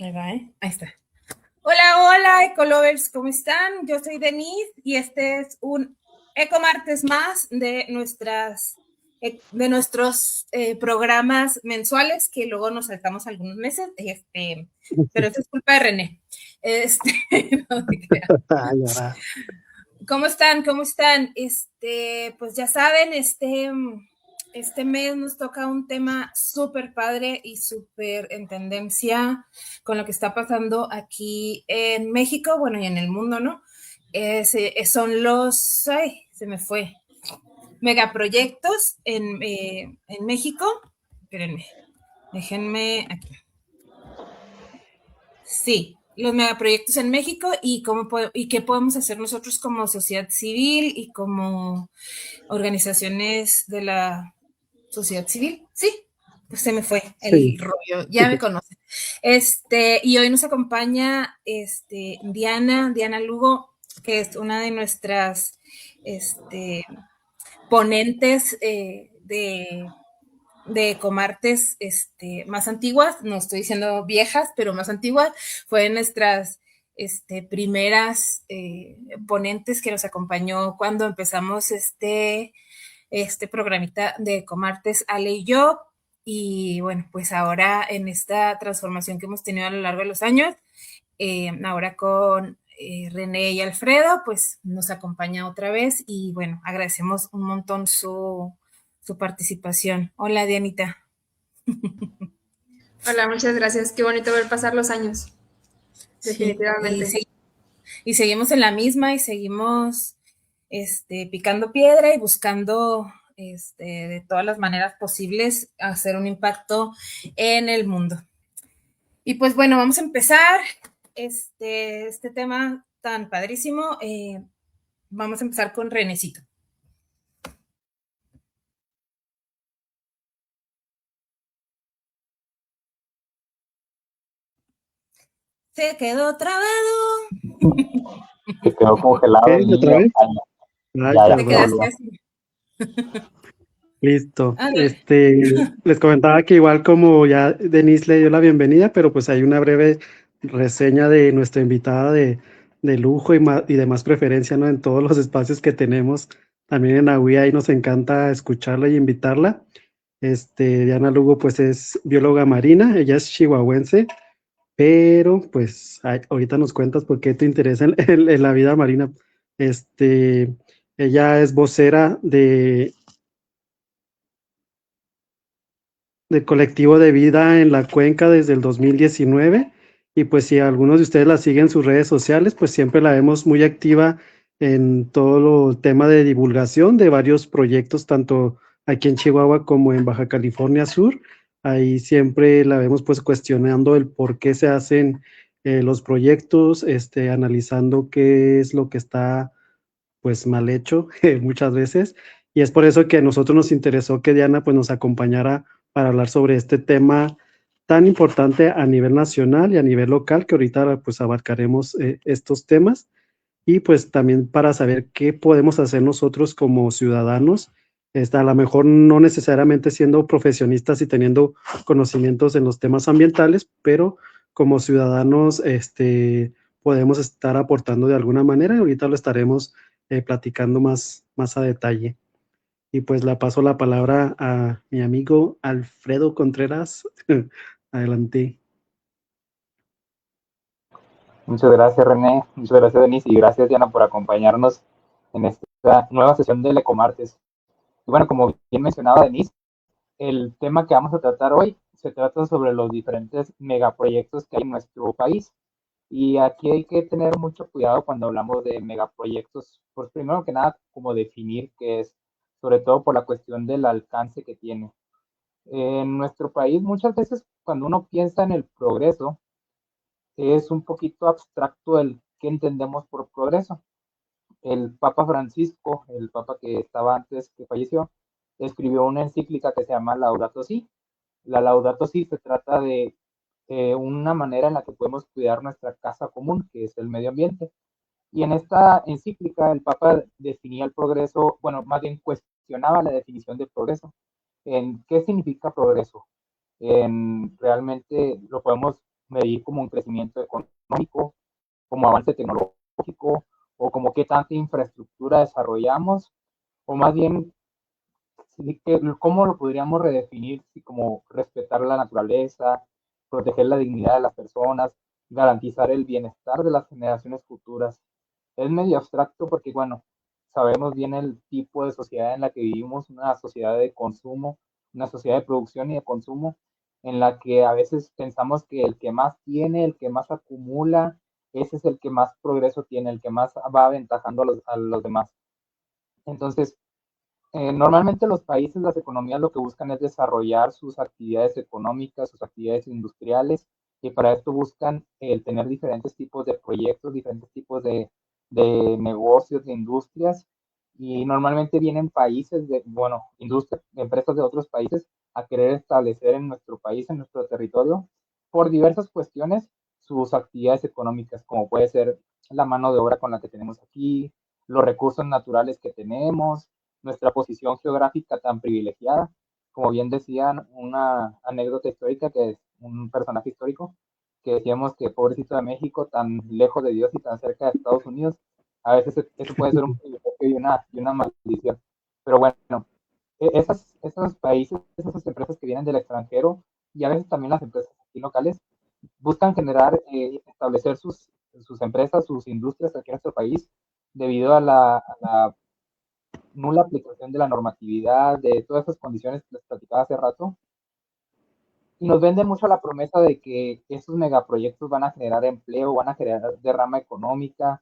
Ahí va, ¿eh? Ahí está. Hola, hola, Ecolovers, ¿cómo están? Yo soy Denise y este es un Ecomartes más de nuestros programas mensuales que luego nos saltamos algunos meses, pero eso es culpa de René. No te creas. Ay, ahora. ¿Cómo están? ¿Cómo están? Pues ya saben, este mes nos toca un tema súper padre y súper en tendencia con lo que está pasando aquí en México, bueno, y en el mundo, ¿no? Son se me fue, megaproyectos en México. Espérenme, déjenme aquí. Sí, los megaproyectos en México y qué podemos hacer nosotros como sociedad civil y como organizaciones de la sociedad civil. Sí, pues se me fue el Sí, rollo, ya me conocen. Y hoy nos acompaña Diana Lugo, que es una de nuestras ponentes de Comartes más antiguas, no estoy diciendo viejas, pero más antiguas, fue nuestras primeras ponentes que nos acompañó cuando empezamos este programita de Comartes, Ale y yo, y bueno, pues ahora en esta transformación que hemos tenido a lo largo de los años, ahora con René y Alfredo, pues nos acompaña otra vez y bueno, agradecemos un montón su participación. Hola, Dianita. Hola, muchas gracias. Qué bonito ver pasar los años, Sí, definitivamente. y seguimos en la misma y seguimos picando piedra y buscando de todas las maneras posibles hacer un impacto en el mundo. Y pues bueno, vamos a empezar este tema tan padrísimo. Vamos a empezar con Renecito. Se quedó trabado. Se quedó congelado el ¿qué? ¿Otra niño. vez? Ay, no, Ay, ya Te perdón. quedaste volvió. así. Listo. Ándale. Les comentaba que igual como ya Denise le dio la bienvenida, pero pues hay una breve reseña de nuestra invitada de lujo y de más preferencia, ¿no? En todos los espacios que tenemos. También en AUIA ahí nos encanta escucharla y invitarla. Diana Lugo pues es bióloga marina, ella es chihuahuense, pero pues ahorita nos cuentas por qué te interesa en la vida marina. Ella es vocera del colectivo de vida en la cuenca desde el 2019 y pues si algunos de ustedes la siguen en sus redes sociales, pues siempre la vemos muy activa en todo el tema de divulgación de varios proyectos, tanto aquí en Chihuahua como en Baja California Sur. Ahí siempre la vemos pues cuestionando el por qué se hacen los proyectos, analizando qué es lo que está pues mal hecho muchas veces. Y es por eso que a nosotros nos interesó que Diana pues nos acompañara para hablar sobre este tema tan importante a nivel nacional y a nivel local, que ahorita pues abarcaremos estos temas y pues también para saber qué podemos hacer nosotros como ciudadanos, a lo mejor no necesariamente siendo profesionistas y teniendo conocimientos en los temas ambientales, pero como ciudadanos podemos estar aportando de alguna manera y ahorita lo estaremos platicando más a detalle. Y pues la paso la palabra a mi amigo Alfredo Contreras. Adelante. Muchas gracias, René. Muchas gracias, Denise. Y gracias, Diana, por acompañarnos en esta nueva sesión del Ecomartes. Y bueno, como bien mencionaba Denise, el tema que vamos a tratar hoy se trata sobre los diferentes megaproyectos que hay en nuestro país. Y aquí hay que tener mucho cuidado cuando hablamos de megaproyectos. Pues primero que nada, como definir qué es, sobre todo por la cuestión del alcance que tiene. En nuestro país, muchas veces cuando uno piensa en el progreso, es un poquito abstracto el qué entendemos por progreso. El Papa Francisco, el Papa que estaba antes, que falleció, escribió una encíclica que se llama Laudato Si. La Laudato Si se trata de una manera en la que podemos cuidar nuestra casa común, que es el medio ambiente. Y en esta encíclica el Papa definía el progreso, bueno, más bien cuestionaba la definición de progreso. ¿En qué significa progreso? Realmente lo podemos medir como un crecimiento económico, como avance tecnológico, o como qué tanta infraestructura desarrollamos, o más bien, ¿cómo lo podríamos redefinir? Si como respetar la naturaleza, proteger la dignidad de las personas, garantizar el bienestar de las generaciones futuras. Es medio abstracto porque, bueno, sabemos bien el tipo de sociedad en la que vivimos, una sociedad de consumo, una sociedad de producción y de consumo, en la que a veces pensamos que el que más tiene, el que más acumula, ese es el que más progreso tiene, el que más va aventajando a los demás. Entonces, normalmente los países, las economías lo que buscan es desarrollar sus actividades económicas, sus actividades industriales, y para esto buscan el tener diferentes tipos de proyectos, diferentes tipos de negocios, de industrias, y normalmente vienen países de, bueno, industrias, empresas de otros países a querer establecer en nuestro país, en nuestro territorio, por diversas cuestiones, sus actividades económicas, como puede ser la mano de obra con la que tenemos aquí, los recursos naturales que tenemos, nuestra posición geográfica tan privilegiada. Como bien decían, una anécdota histórica que es un personaje histórico, que decíamos que pobrecito de México, tan lejos de Dios y tan cerca de Estados Unidos, a veces eso puede ser un privilegio y una maldición. Pero bueno, esos países, esas empresas que vienen del extranjero y a veces también las empresas aquí locales buscan generar, establecer sus empresas, sus industrias aquí en nuestro país debido a la nula aplicación de la normatividad, de todas esas condiciones que les platicaba hace rato, y nos venden mucho la promesa de que estos megaproyectos van a generar empleo, van a generar derrama económica,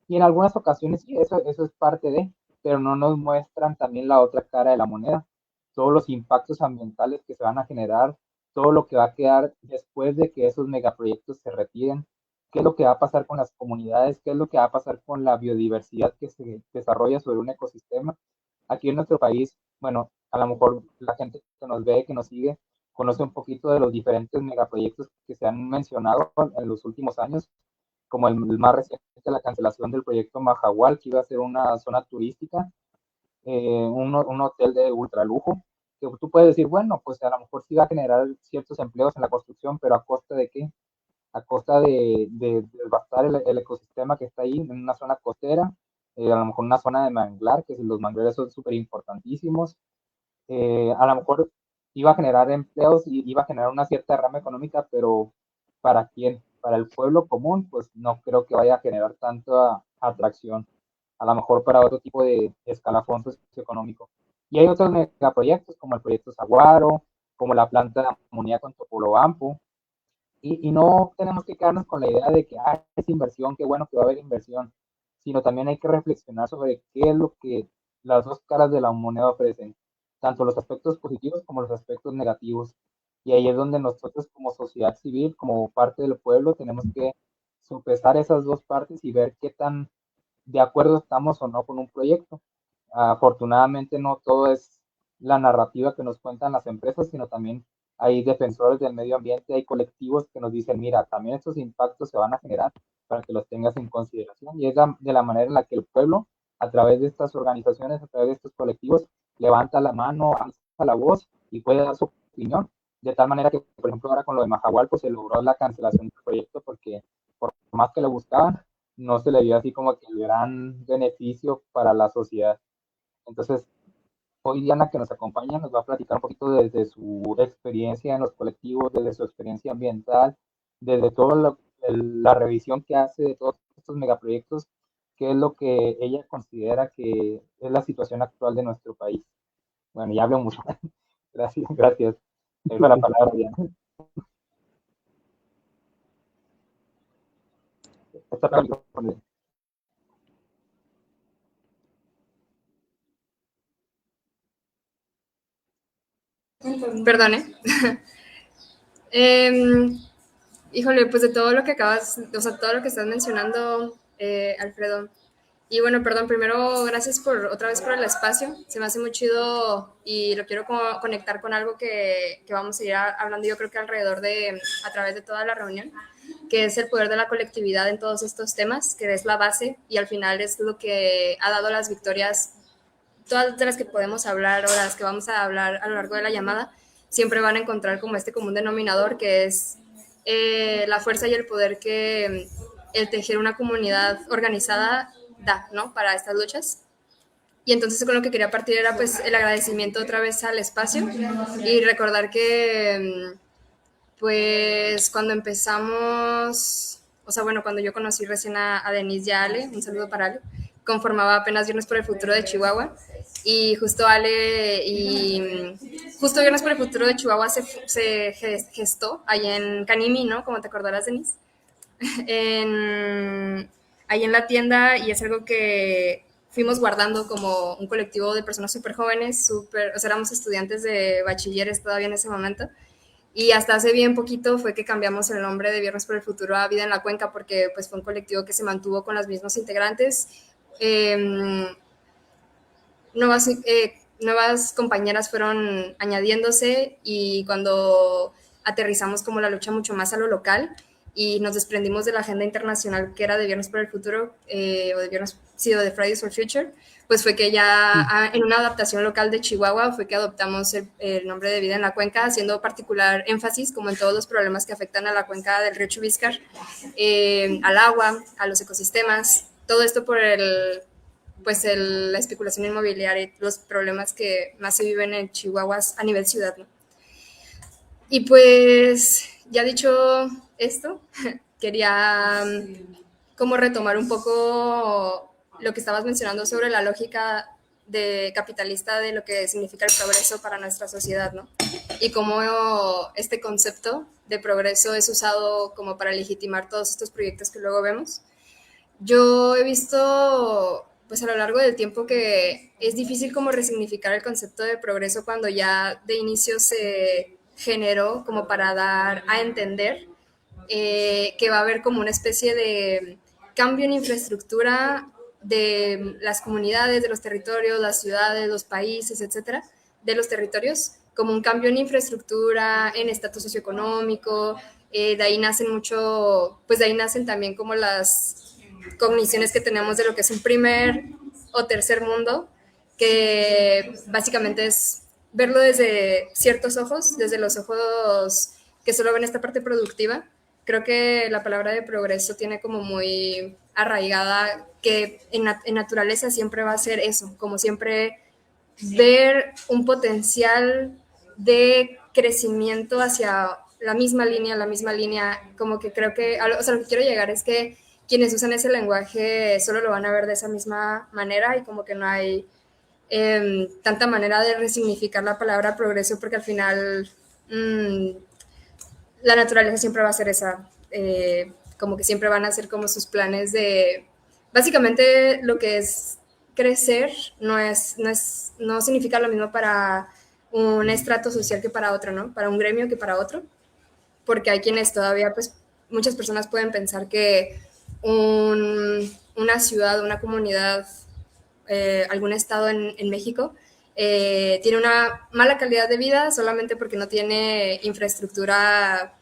y en algunas ocasiones sí, eso es parte de, pero no nos muestran también la otra cara de la moneda, todos los impactos ambientales que se van a generar, todo lo que va a quedar después de que esos megaproyectos se retiren, qué es lo que va a pasar con las comunidades, qué es lo que va a pasar con la biodiversidad que se desarrolla sobre un ecosistema. Aquí en nuestro país, bueno, a lo mejor la gente que nos ve, que nos sigue, conoce un poquito de los diferentes megaproyectos que se han mencionado en los últimos años, como el más reciente, la cancelación del proyecto Mahahual, que iba a ser una zona turística, un hotel de ultralujo, que tú puedes decir, bueno, pues a lo mejor sí va a generar ciertos empleos en la construcción, pero ¿a costa de qué? A costa de devastar el ecosistema que está ahí en una zona costera, a lo mejor una zona de manglar, que los manglares son súper importantísimos, a lo mejor iba a generar empleos y iba a generar una cierta rama económica, pero ¿para quién? Para el pueblo común, pues no creo que vaya a generar tanta atracción. A lo mejor para otro tipo de escalafón socioeconómico. Y hay otros megaproyectos, como el proyecto Saguaro, como la planta de amoníaco en Topolobampo, y no tenemos que quedarnos con la idea de que es inversión, qué bueno que va a haber inversión, sino también hay que reflexionar sobre qué es lo que las dos caras de la moneda ofrecen, tanto los aspectos positivos como los aspectos negativos. Y ahí es donde nosotros como sociedad civil, como parte del pueblo, tenemos que sopesar esas dos partes y ver qué tan de acuerdo estamos o no con un proyecto. Afortunadamente no todo es la narrativa que nos cuentan las empresas, sino también hay defensores del medio ambiente, hay colectivos que nos dicen, mira, también estos impactos se van a generar para que los tengas en consideración. Y es de la manera en la que el pueblo, a través de estas organizaciones, a través de estos colectivos, levanta la mano, alza la voz y puede dar su opinión. De tal manera que, por ejemplo, ahora con lo de Mahahual, pues se logró la cancelación del proyecto porque por más que lo buscaban, no se le dio así como que el gran beneficio para la sociedad. Entonces, hoy Diana que nos acompaña nos va a platicar un poquito desde su experiencia en los colectivos, desde su experiencia ambiental, desde toda la revisión que hace de todos estos megaproyectos, qué es lo que ella considera que es la situación actual de nuestro país. Bueno, ya hablo mucho. Gracias, gracias. Te doy la palabra, Diana. Está para el micrófono. Perdone. Híjole, pues de todo lo que acabas, o sea, todo lo que estás mencionando, Alfredo. Y bueno, perdón, primero gracias por otra vez por el espacio. Se me hace muy chido y lo quiero conectar con algo que vamos a ir hablando yo creo que alrededor de, a través de toda la reunión, que es el poder de la colectividad en todos estos temas, que es la base y al final es lo que ha dado las victorias, todas de las que podemos hablar o las que vamos a hablar a lo largo de la llamada, siempre van a encontrar como este común denominador que es la fuerza y el poder que el tejer una comunidad organizada da, ¿no? Para estas luchas. Y entonces con lo que quería partir era pues el agradecimiento otra vez al espacio y recordar que pues cuando empezamos, o sea, bueno, cuando yo conocí recién a Denise y a Ale, un saludo para Ale, conformaba apenas Viernes por el Futuro de Chihuahua, y justo Ale y justo Viernes por el Futuro de Chihuahua se gestó allá en Canimi, ¿no? Como te acordarás, Denise, ahí en la tienda, y es algo que fuimos guardando como un colectivo de personas súper jóvenes, o sea, éramos estudiantes de bachilleres todavía en ese momento, y hasta hace bien poquito fue que cambiamos el nombre de Viernes por el Futuro a Vida en la Cuenca, porque pues fue un colectivo que se mantuvo con los mismos integrantes. Nuevas compañeras fueron añadiéndose, y cuando aterrizamos como la lucha mucho más a lo local y nos desprendimos de la agenda internacional que era de Viernes por el Futuro, o de Viernes, sí, o de Fridays for Future, pues fue que ya en una adaptación local de Chihuahua fue que adoptamos el nombre de Vida en la Cuenca, haciendo particular énfasis como en todos los problemas que afectan a la cuenca del río Chubíscar, al agua, a los ecosistemas, todo esto por la especulación inmobiliaria y los problemas que más se viven en Chihuahua a nivel ciudad, ¿no? Y pues ya dicho esto, quería como retomar un poco lo que estabas mencionando sobre la lógica capitalista de lo que significa el progreso para nuestra sociedad, ¿no? Y cómo este concepto de progreso es usado como para legitimar todos estos proyectos que luego vemos. Yo he visto, pues a lo largo del tiempo, que es difícil como resignificar el concepto de progreso cuando ya de inicio se generó como para dar a entender que va a haber como una especie de cambio en infraestructura de las comunidades, de los territorios, las ciudades, los países, etcétera, de los territorios, como un cambio en infraestructura, en estatus socioeconómico. De ahí nacen también como las cogniciones que tenemos de lo que es un primer o tercer mundo, que básicamente es verlo desde ciertos ojos, desde los ojos que solo ven esta parte productiva. Creo que la palabra de progreso tiene como muy arraigada que en naturaleza siempre va a ser eso, como siempre ver un potencial de crecimiento hacia la misma línea, como que creo que, o sea, lo que quiero llegar es que quienes usan ese lenguaje solo lo van a ver de esa misma manera, y como que no hay tanta manera de resignificar la palabra progreso, porque al final la naturaleza siempre va a ser esa, como que siempre van a ser como sus planes de, básicamente lo que es crecer no significa lo mismo para un estrato social que para otro, ¿no? Para un gremio que para otro, porque hay quienes todavía, pues muchas personas pueden pensar que una ciudad, una comunidad, algún estado en México tiene una mala calidad de vida solamente porque no tiene infraestructura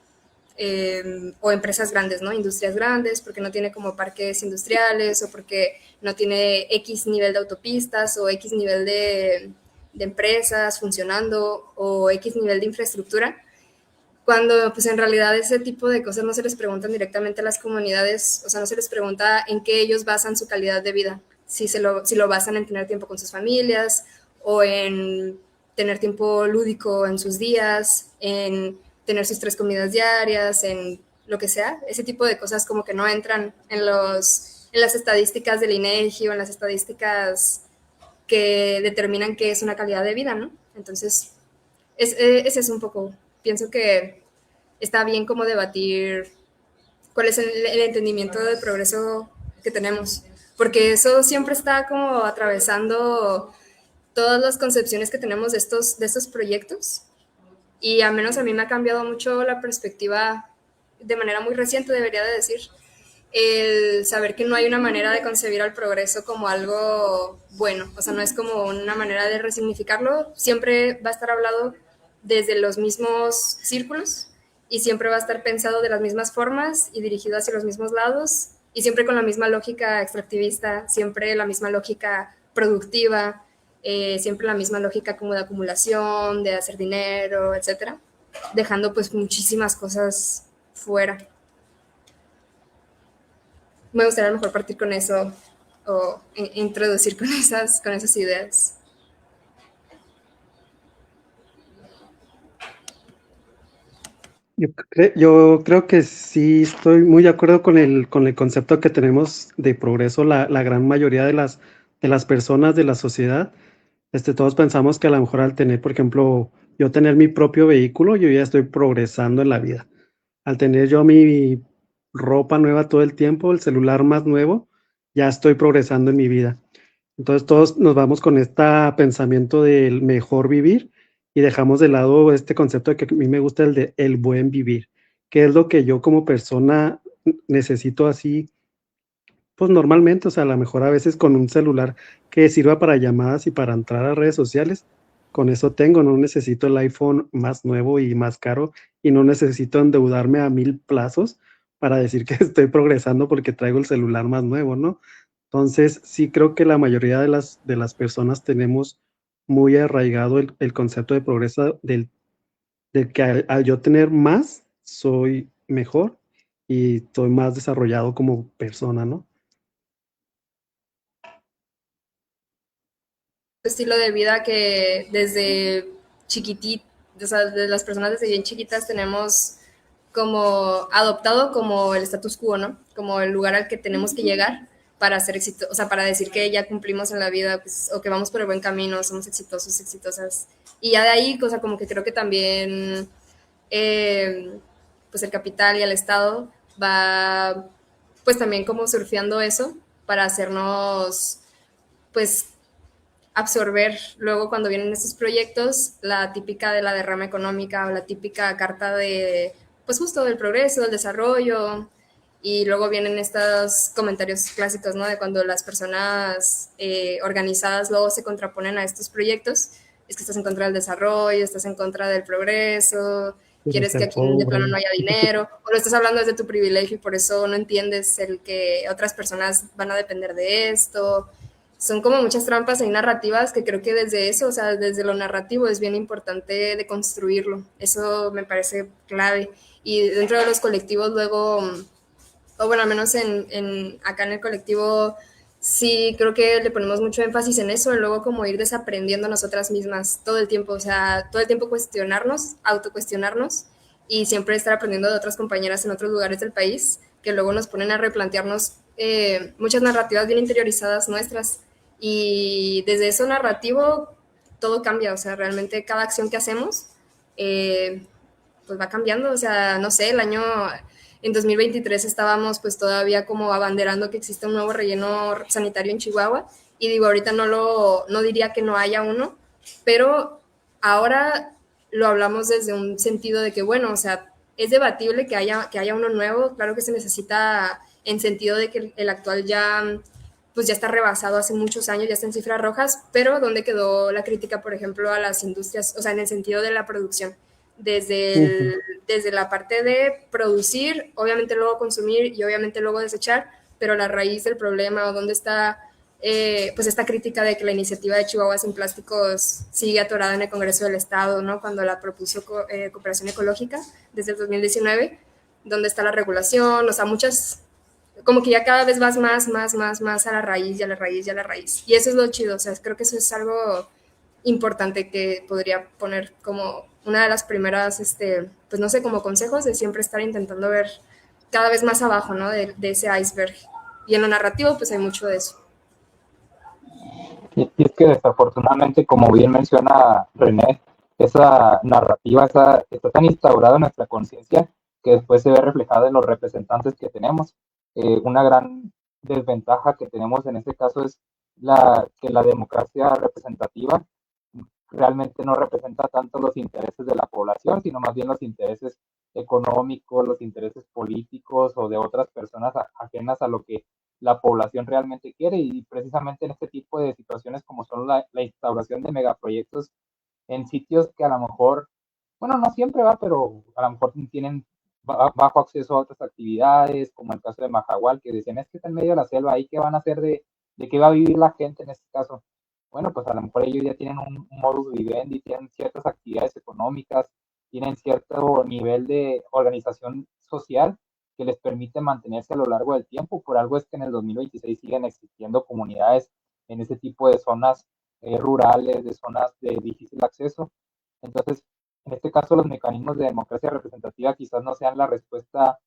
o empresas grandes, ¿no? Industrias grandes, porque no tiene como parques industriales, o porque no tiene X nivel de autopistas, o X nivel de empresas funcionando, o X nivel de infraestructura, cuando pues en realidad ese tipo de cosas no se les preguntan directamente a las comunidades, o sea, no se les pregunta en qué ellos basan su calidad de vida, si lo basan en tener tiempo con sus familias, o en tener tiempo lúdico en sus días, en tener sus 3 comidas diarias, en lo que sea. Ese tipo de cosas como que no entran en las estadísticas del INEGI o en las estadísticas que determinan qué es una calidad de vida, ¿no? Entonces, ese es un poco, pienso que está bien como debatir cuál es el entendimiento del progreso que tenemos, porque eso siempre está como atravesando todas las concepciones que tenemos de estos proyectos, y al menos a mí me ha cambiado mucho la perspectiva de manera muy reciente, debería de decir, el saber que no hay una manera de concebir al progreso como algo bueno, o sea, no es como una manera de resignificarlo, siempre va a estar hablado desde los mismos círculos, y siempre va a estar pensado de las mismas formas y dirigido hacia los mismos lados, y siempre con la misma lógica extractivista, siempre la misma lógica productiva, siempre la misma lógica como de acumulación, de hacer dinero, etcétera, dejando pues muchísimas cosas fuera. Me gustaría a lo mejor partir con eso o introducir con esas ideas. Yo creo que sí estoy muy de acuerdo con el concepto que tenemos de progreso, la gran mayoría de las personas de la sociedad. Todos pensamos que a lo mejor al tener, por ejemplo, yo tener mi propio vehículo, yo ya estoy progresando en la vida. Al tener yo mi ropa nueva todo el tiempo, el celular más nuevo, ya estoy progresando en mi vida. Entonces todos nos vamos con este pensamiento del mejor vivir y dejamos de lado este concepto de que a mí me gusta el de el buen vivir, que es lo que yo como persona necesito así, pues normalmente, o sea, a lo mejor a veces con un celular que sirva para llamadas y para entrar a redes sociales, con eso tengo, no necesito el iPhone más nuevo y más caro y no necesito endeudarme a 1000 plazos para decir que estoy progresando porque traigo el celular más nuevo, ¿no? Entonces, sí creo que la mayoría de las personas tenemos muy arraigado el concepto de progreso del que al yo tener más, soy mejor y estoy más desarrollado como persona, ¿no? Estilo de vida que desde chiquitito, o sea, de las personas desde bien chiquitas tenemos como adoptado como el status quo, ¿no? Como el lugar al que tenemos que llegar para ser exitosos, o sea, para decir que ya cumplimos en la vida, pues, o que vamos por el buen camino, somos exitosos, exitosas. Y ya de ahí, cosa como que creo que también, pues el capital y el Estado va, pues también como surfeando eso para hacernos, pues, absorber luego cuando vienen estos proyectos la típica de la derrama económica o la típica carta de, pues justo del progreso, del desarrollo, y luego vienen estos comentarios clásicos, ¿no? De cuando las personas organizadas luego se contraponen a estos proyectos, es que estás en contra del desarrollo, estás en contra del progreso, Quiero quieres que ser aquí de plano no pobre. haya dinero, o lo estás hablando desde tu privilegio y por eso no entiendes el que otras personas van a depender de esto. Son como muchas trampas y narrativas que creo que desde eso, o sea, desde lo narrativo es bien importante de construirlo. Eso me parece clave. Y dentro de los colectivos luego, o bueno, al menos acá en el colectivo, sí creo que le ponemos mucho énfasis en eso, en luego como ir desaprendiendo nosotras mismas todo el tiempo, o sea, todo el tiempo cuestionarnos, autocuestionarnos y siempre estar aprendiendo de otras compañeras en otros lugares del país que luego nos ponen a replantearnos muchas narrativas bien interiorizadas nuestras y desde eso narrativo todo cambia, o sea, realmente cada acción que hacemos pues va cambiando, o sea, no sé, en 2023 estábamos pues todavía como abanderando que existe un nuevo relleno sanitario en Chihuahua y digo, ahorita no diría que no haya uno, pero ahora lo hablamos desde un sentido de que, bueno, o sea, es debatible que haya uno nuevo, claro que se necesita en sentido de que el actual ya pues ya está rebasado hace muchos años, ya está en cifras rojas, pero ¿dónde quedó la crítica, por ejemplo, a las industrias, o sea, en el sentido de la producción? Ujú. Desde la parte de producir, obviamente luego consumir y obviamente luego desechar, pero la raíz del problema o dónde está pues esta crítica de que la iniciativa de Chihuahua sin plásticos sigue atorada en el Congreso del Estado, ¿no? Cuando la propuso Cooperación Ecológica desde el 2019, dónde está la regulación, o sea, muchas, como que ya cada vez vas más a la raíz y a la raíz y a la raíz. Y eso es lo chido, o sea, creo que eso es algo importante que podría poner como una de las primeras, pues no sé, como consejos de siempre estar intentando ver cada vez más abajo, ¿no? De ese iceberg. Y en lo narrativo, pues hay mucho de eso. Y es que desafortunadamente, como bien menciona René, esa narrativa está tan instaurada en nuestra conciencia que después se ve reflejada en los representantes que tenemos. Una gran desventaja que tenemos en este caso es que la democracia representativa realmente no representa tanto los intereses de la población, sino más bien los intereses económicos, los intereses políticos o de otras personas ajenas a lo que la población realmente quiere. Y precisamente en este tipo de situaciones como son la instauración de megaproyectos en sitios que a lo mejor, bueno, no siempre va, pero a lo mejor tienen bajo acceso a otras actividades, como el caso de Majahual, que decían, es que está en medio de la selva, ¿ahí qué van a hacer de qué va a vivir la gente en este caso? Bueno, pues a lo mejor ellos ya tienen un modus vivendi, tienen ciertas actividades económicas, tienen cierto nivel de organización social que les permite mantenerse a lo largo del tiempo. Por algo es que en el 2026 siguen existiendo comunidades en ese tipo de zonas rurales, de zonas de difícil acceso. Entonces, en este caso, los mecanismos de democracia representativa quizás no sean la respuesta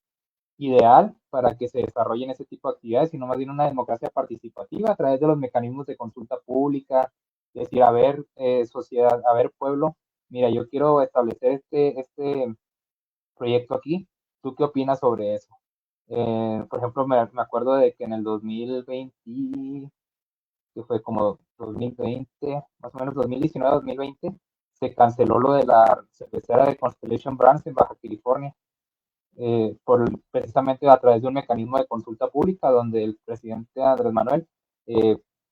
ideal para que se desarrollen ese tipo de actividades, sino más bien una democracia participativa a través de los mecanismos de consulta pública, decir, a ver, sociedad, a ver, pueblo, mira, yo quiero establecer este proyecto aquí, ¿tú qué opinas sobre eso? Por ejemplo, me acuerdo de que en el 2020, que fue como 2020, más o menos 2019-2020, se canceló lo de la cervecera de Constellation Brands en Baja California, precisamente a través de un mecanismo de consulta pública donde el presidente Andrés Manuel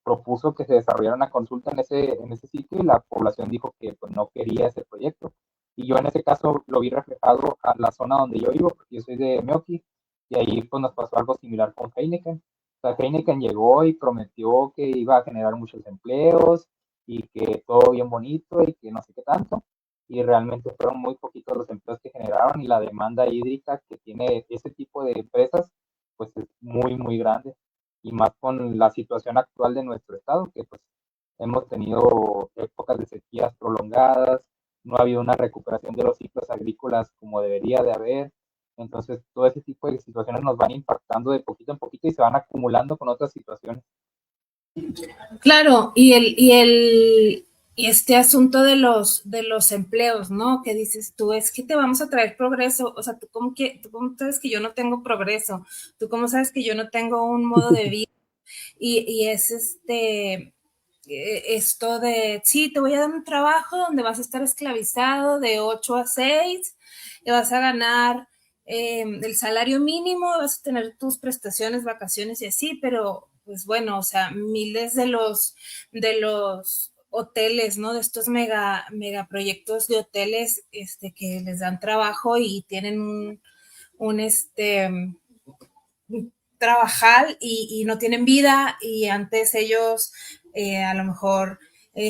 propuso que se desarrollara una consulta en ese sitio y la población dijo que pues, no quería ese proyecto. Y yo en ese caso lo vi reflejado a la zona donde yo vivo, porque yo soy de Meoqui, y ahí pues nos pasó algo similar con Heineken. O sea, Heineken llegó y prometió que iba a generar muchos empleos y que todo bien bonito y que no sé qué tanto, y realmente fueron muy poquitos los empleos que generaron y la demanda hídrica que tiene ese tipo de empresas pues es muy muy grande, y más con la situación actual de nuestro estado, que pues hemos tenido épocas de sequías prolongadas, no ha habido una recuperación de los ciclos agrícolas como debería de haber. Entonces todo ese tipo de situaciones nos van impactando de poquito en poquito y se van acumulando con otras situaciones. Claro, y este asunto de los empleos, ¿no? Que dices tú, es que te vamos a traer progreso, o sea, tú cómo sabes que yo no tengo progreso, tú cómo sabes que yo no tengo un modo de vida, y es esto de, sí, te voy a dar un trabajo donde vas a estar esclavizado de 8 a 6, y vas a ganar el salario mínimo, vas a tener tus prestaciones, vacaciones y así, pero pues bueno, o sea, miles de los hoteles, ¿no? De estos mega proyectos de hoteles que les dan trabajo y tienen un trabajar y no tienen vida, y antes ellos a lo mejor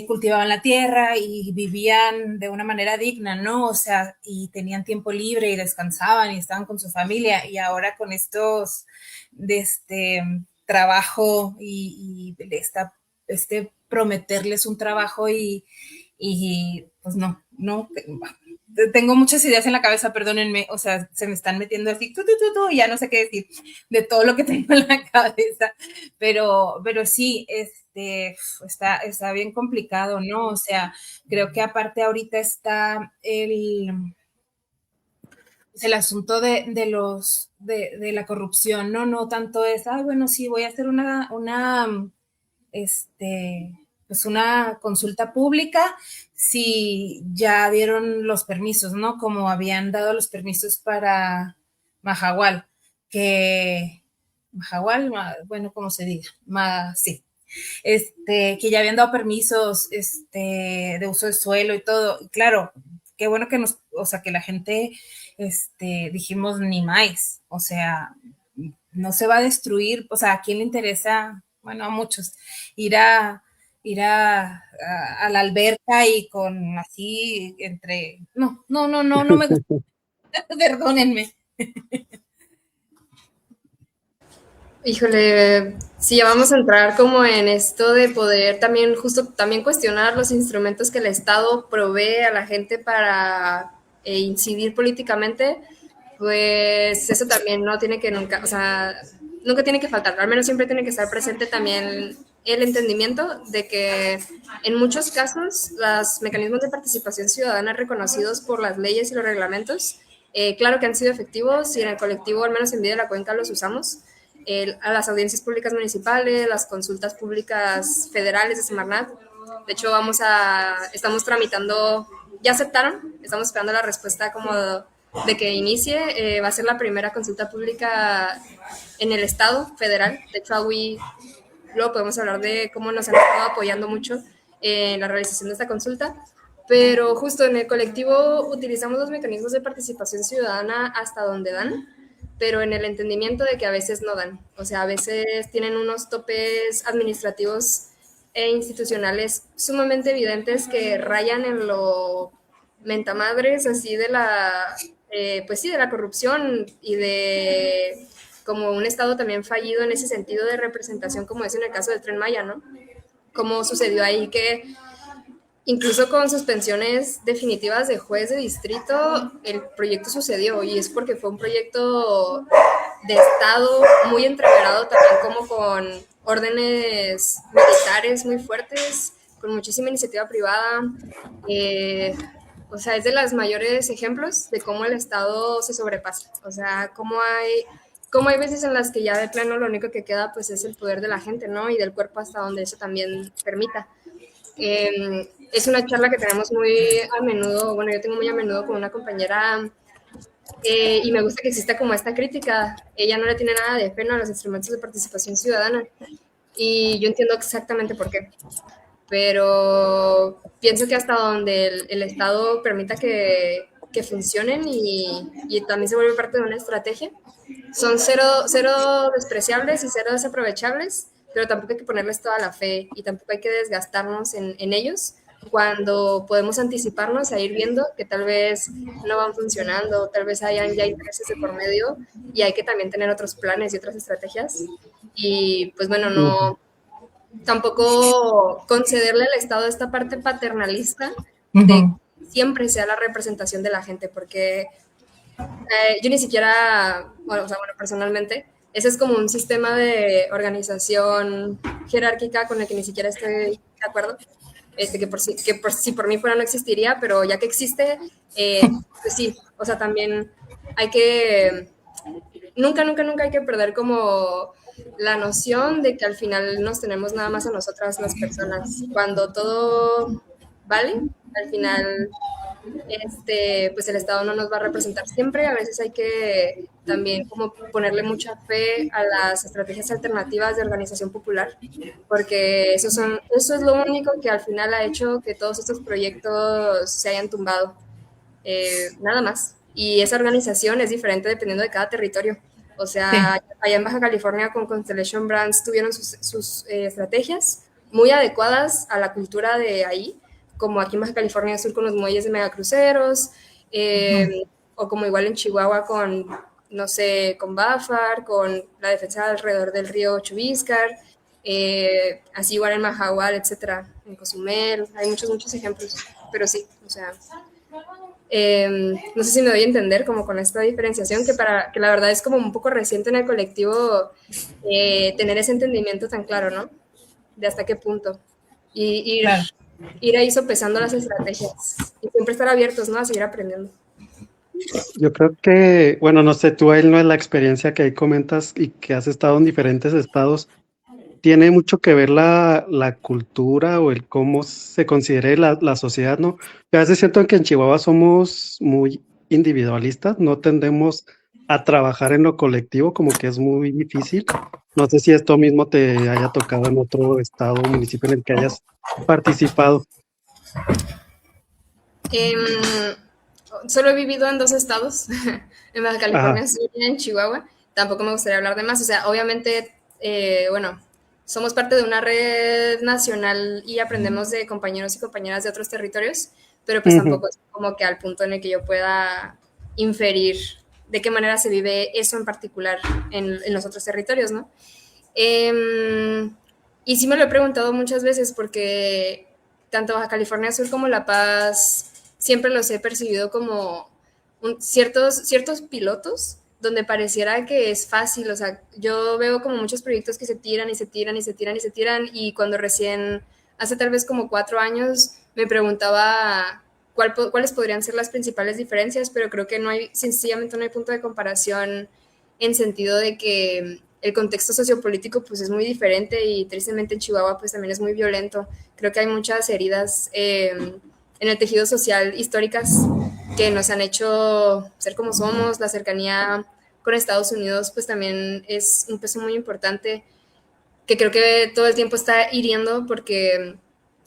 cultivaban la tierra y vivían de una manera digna, ¿no? O sea, y tenían tiempo libre y descansaban y estaban con su familia, y ahora con estos de trabajo y prometerles un trabajo y pues no, tengo muchas ideas en la cabeza, perdónenme, o sea, se me están metiendo así, y ya no sé qué decir de todo lo que tengo en la cabeza, pero sí, está bien complicado, ¿no? O sea, creo que aparte ahorita está el asunto de la corrupción, ¿no? No tanto es, bueno, sí, voy a hacer pues una consulta pública, si ya dieron los permisos, ¿no? Como habían dado los permisos para Mahahual, Mahahual, bueno, como se diga, sí, que ya habían dado permisos, de uso de suelo y todo. Y claro, qué bueno que o sea, que la gente, dijimos ni más, o sea, no se va a destruir, o sea, ¿a quién le interesa? Bueno, a muchos, ir a a la alberca y con así no me gusta, perdónenme. Híjole, sí, ya vamos a entrar como en esto de poder también, justo también cuestionar los instrumentos que el Estado provee a la gente para incidir políticamente, pues eso también no tiene que nunca, o sea, nunca tiene que faltar, al menos siempre tiene que estar presente también el entendimiento de que en muchos casos los mecanismos de participación ciudadana reconocidos por las leyes y los reglamentos, claro que han sido efectivos y en el colectivo, al menos en Vida de la Cuenca, los usamos. A las audiencias públicas municipales, las consultas públicas federales de Semarnat. De hecho, estamos tramitando, ya aceptaron, estamos esperando la respuesta como de que inicie. Va a ser la primera consulta pública en el estado federal. De hecho, luego podemos hablar de cómo nos han estado apoyando mucho en la realización de esta consulta. Pero justo en el colectivo utilizamos los mecanismos de participación ciudadana hasta donde dan, pero en el entendimiento de que a veces no dan. O sea, a veces tienen unos topes administrativos e institucionales sumamente evidentes que rayan en lo mentamadres, así de pues sí, de la corrupción y de como un Estado también fallido en ese sentido de representación, como es en el caso del Tren Maya, ¿no? Como sucedió ahí que incluso con suspensiones definitivas de juez de distrito, el proyecto sucedió y es porque fue un proyecto de Estado muy entreverado también como con órdenes militares muy fuertes, con muchísima iniciativa privada. O sea, es de los mayores ejemplos de cómo el Estado se sobrepasa. O sea, cómo hay veces en las que ya de plano lo único que queda pues es el poder de la gente, ¿no? Y del cuerpo hasta donde eso también permita. Es una charla que tenemos muy a menudo, bueno, yo tengo muy a menudo con una compañera y me gusta que exista como esta crítica. Ella no le tiene nada de pena a los instrumentos de participación ciudadana y yo entiendo exactamente por qué. Pero pienso que hasta donde el Estado permita que funcionen y también se vuelve parte de una estrategia, son cero despreciables y cero desaprovechables, pero tampoco hay que ponerles toda la fe y tampoco hay que desgastarnos en ellos cuando podemos anticiparnos a ir viendo que tal vez no van funcionando, tal vez hayan ya intereses de por medio y hay que también tener otros planes y otras estrategias. Y pues bueno, no tampoco concederle al Estado esta parte paternalista de que siempre sea la representación de la gente, porque yo ni siquiera, bueno, o sea, bueno, personalmente, ese es como un sistema de organización jerárquica con el que ni siquiera estoy de acuerdo. Que si por mí fuera no existiría, pero ya que existe, pues sí, o sea, también hay que, nunca hay que perder como la noción de que al final nos tenemos nada más a nosotras las personas. Cuando todo vale, al final pues el Estado no nos va a representar siempre. A veces hay que también como ponerle mucha fe a las estrategias alternativas de organización popular, porque eso es lo único que al final ha hecho que todos estos proyectos se hayan tumbado. Nada más. Y esa organización es diferente dependiendo de cada territorio. O sea, sí. Allá en Baja California con Constellation Brands tuvieron sus estrategias muy adecuadas a la cultura de ahí, como aquí en Baja California Sur con los muelles de megacruceros, o como igual en Chihuahua con, no sé, con BAFAR, con la defensa alrededor del río Chubíscar, así igual en Mahahual, etcétera, en Cozumel, hay muchos ejemplos, pero sí, o sea, no sé si me doy a entender como con esta diferenciación que la verdad es como un poco reciente en el colectivo tener ese entendimiento tan claro, ¿no? De hasta qué punto. Y ir ahí sopesando las estrategias y siempre estar abiertos, ¿no? A seguir aprendiendo. Yo creo que, bueno, no sé, tú, él no es la experiencia que ahí comentas y que has estado en diferentes estados, tiene mucho que ver la cultura o el cómo se considere la sociedad, ¿no? Yo a veces siento que en Chihuahua somos muy individualistas, no tendemos a trabajar en lo colectivo, como que es muy difícil. No sé si esto mismo te haya tocado en otro estado o municipio en el que hayas participado. Solo he vivido en 2 estados, en Baja California Sur y en Chihuahua. Tampoco me gustaría hablar de más. O sea, obviamente, bueno, somos parte de una red nacional y aprendemos de compañeros y compañeras de otros territorios, pero pues tampoco es como que al punto en el que yo pueda inferir de qué manera se vive eso en particular en los otros territorios, ¿no? Y sí me lo he preguntado muchas veces porque tanto Baja California Sur como La Paz siempre los he percibido como ciertos pilotos donde pareciera que es fácil. O sea, yo veo como muchos proyectos que se tiran y se tiran y se tiran y se tiran, y cuando recién, hace tal vez como 4 años, me preguntaba cuáles podrían ser las principales diferencias, pero creo que sencillamente no hay punto de comparación en sentido de que el contexto sociopolítico pues es muy diferente y tristemente en Chihuahua pues también es muy violento. Creo que hay muchas heridas en el tejido social históricas que nos han hecho ser como somos. La cercanía con Estados Unidos pues también es un peso muy importante que creo que todo el tiempo está hiriendo porque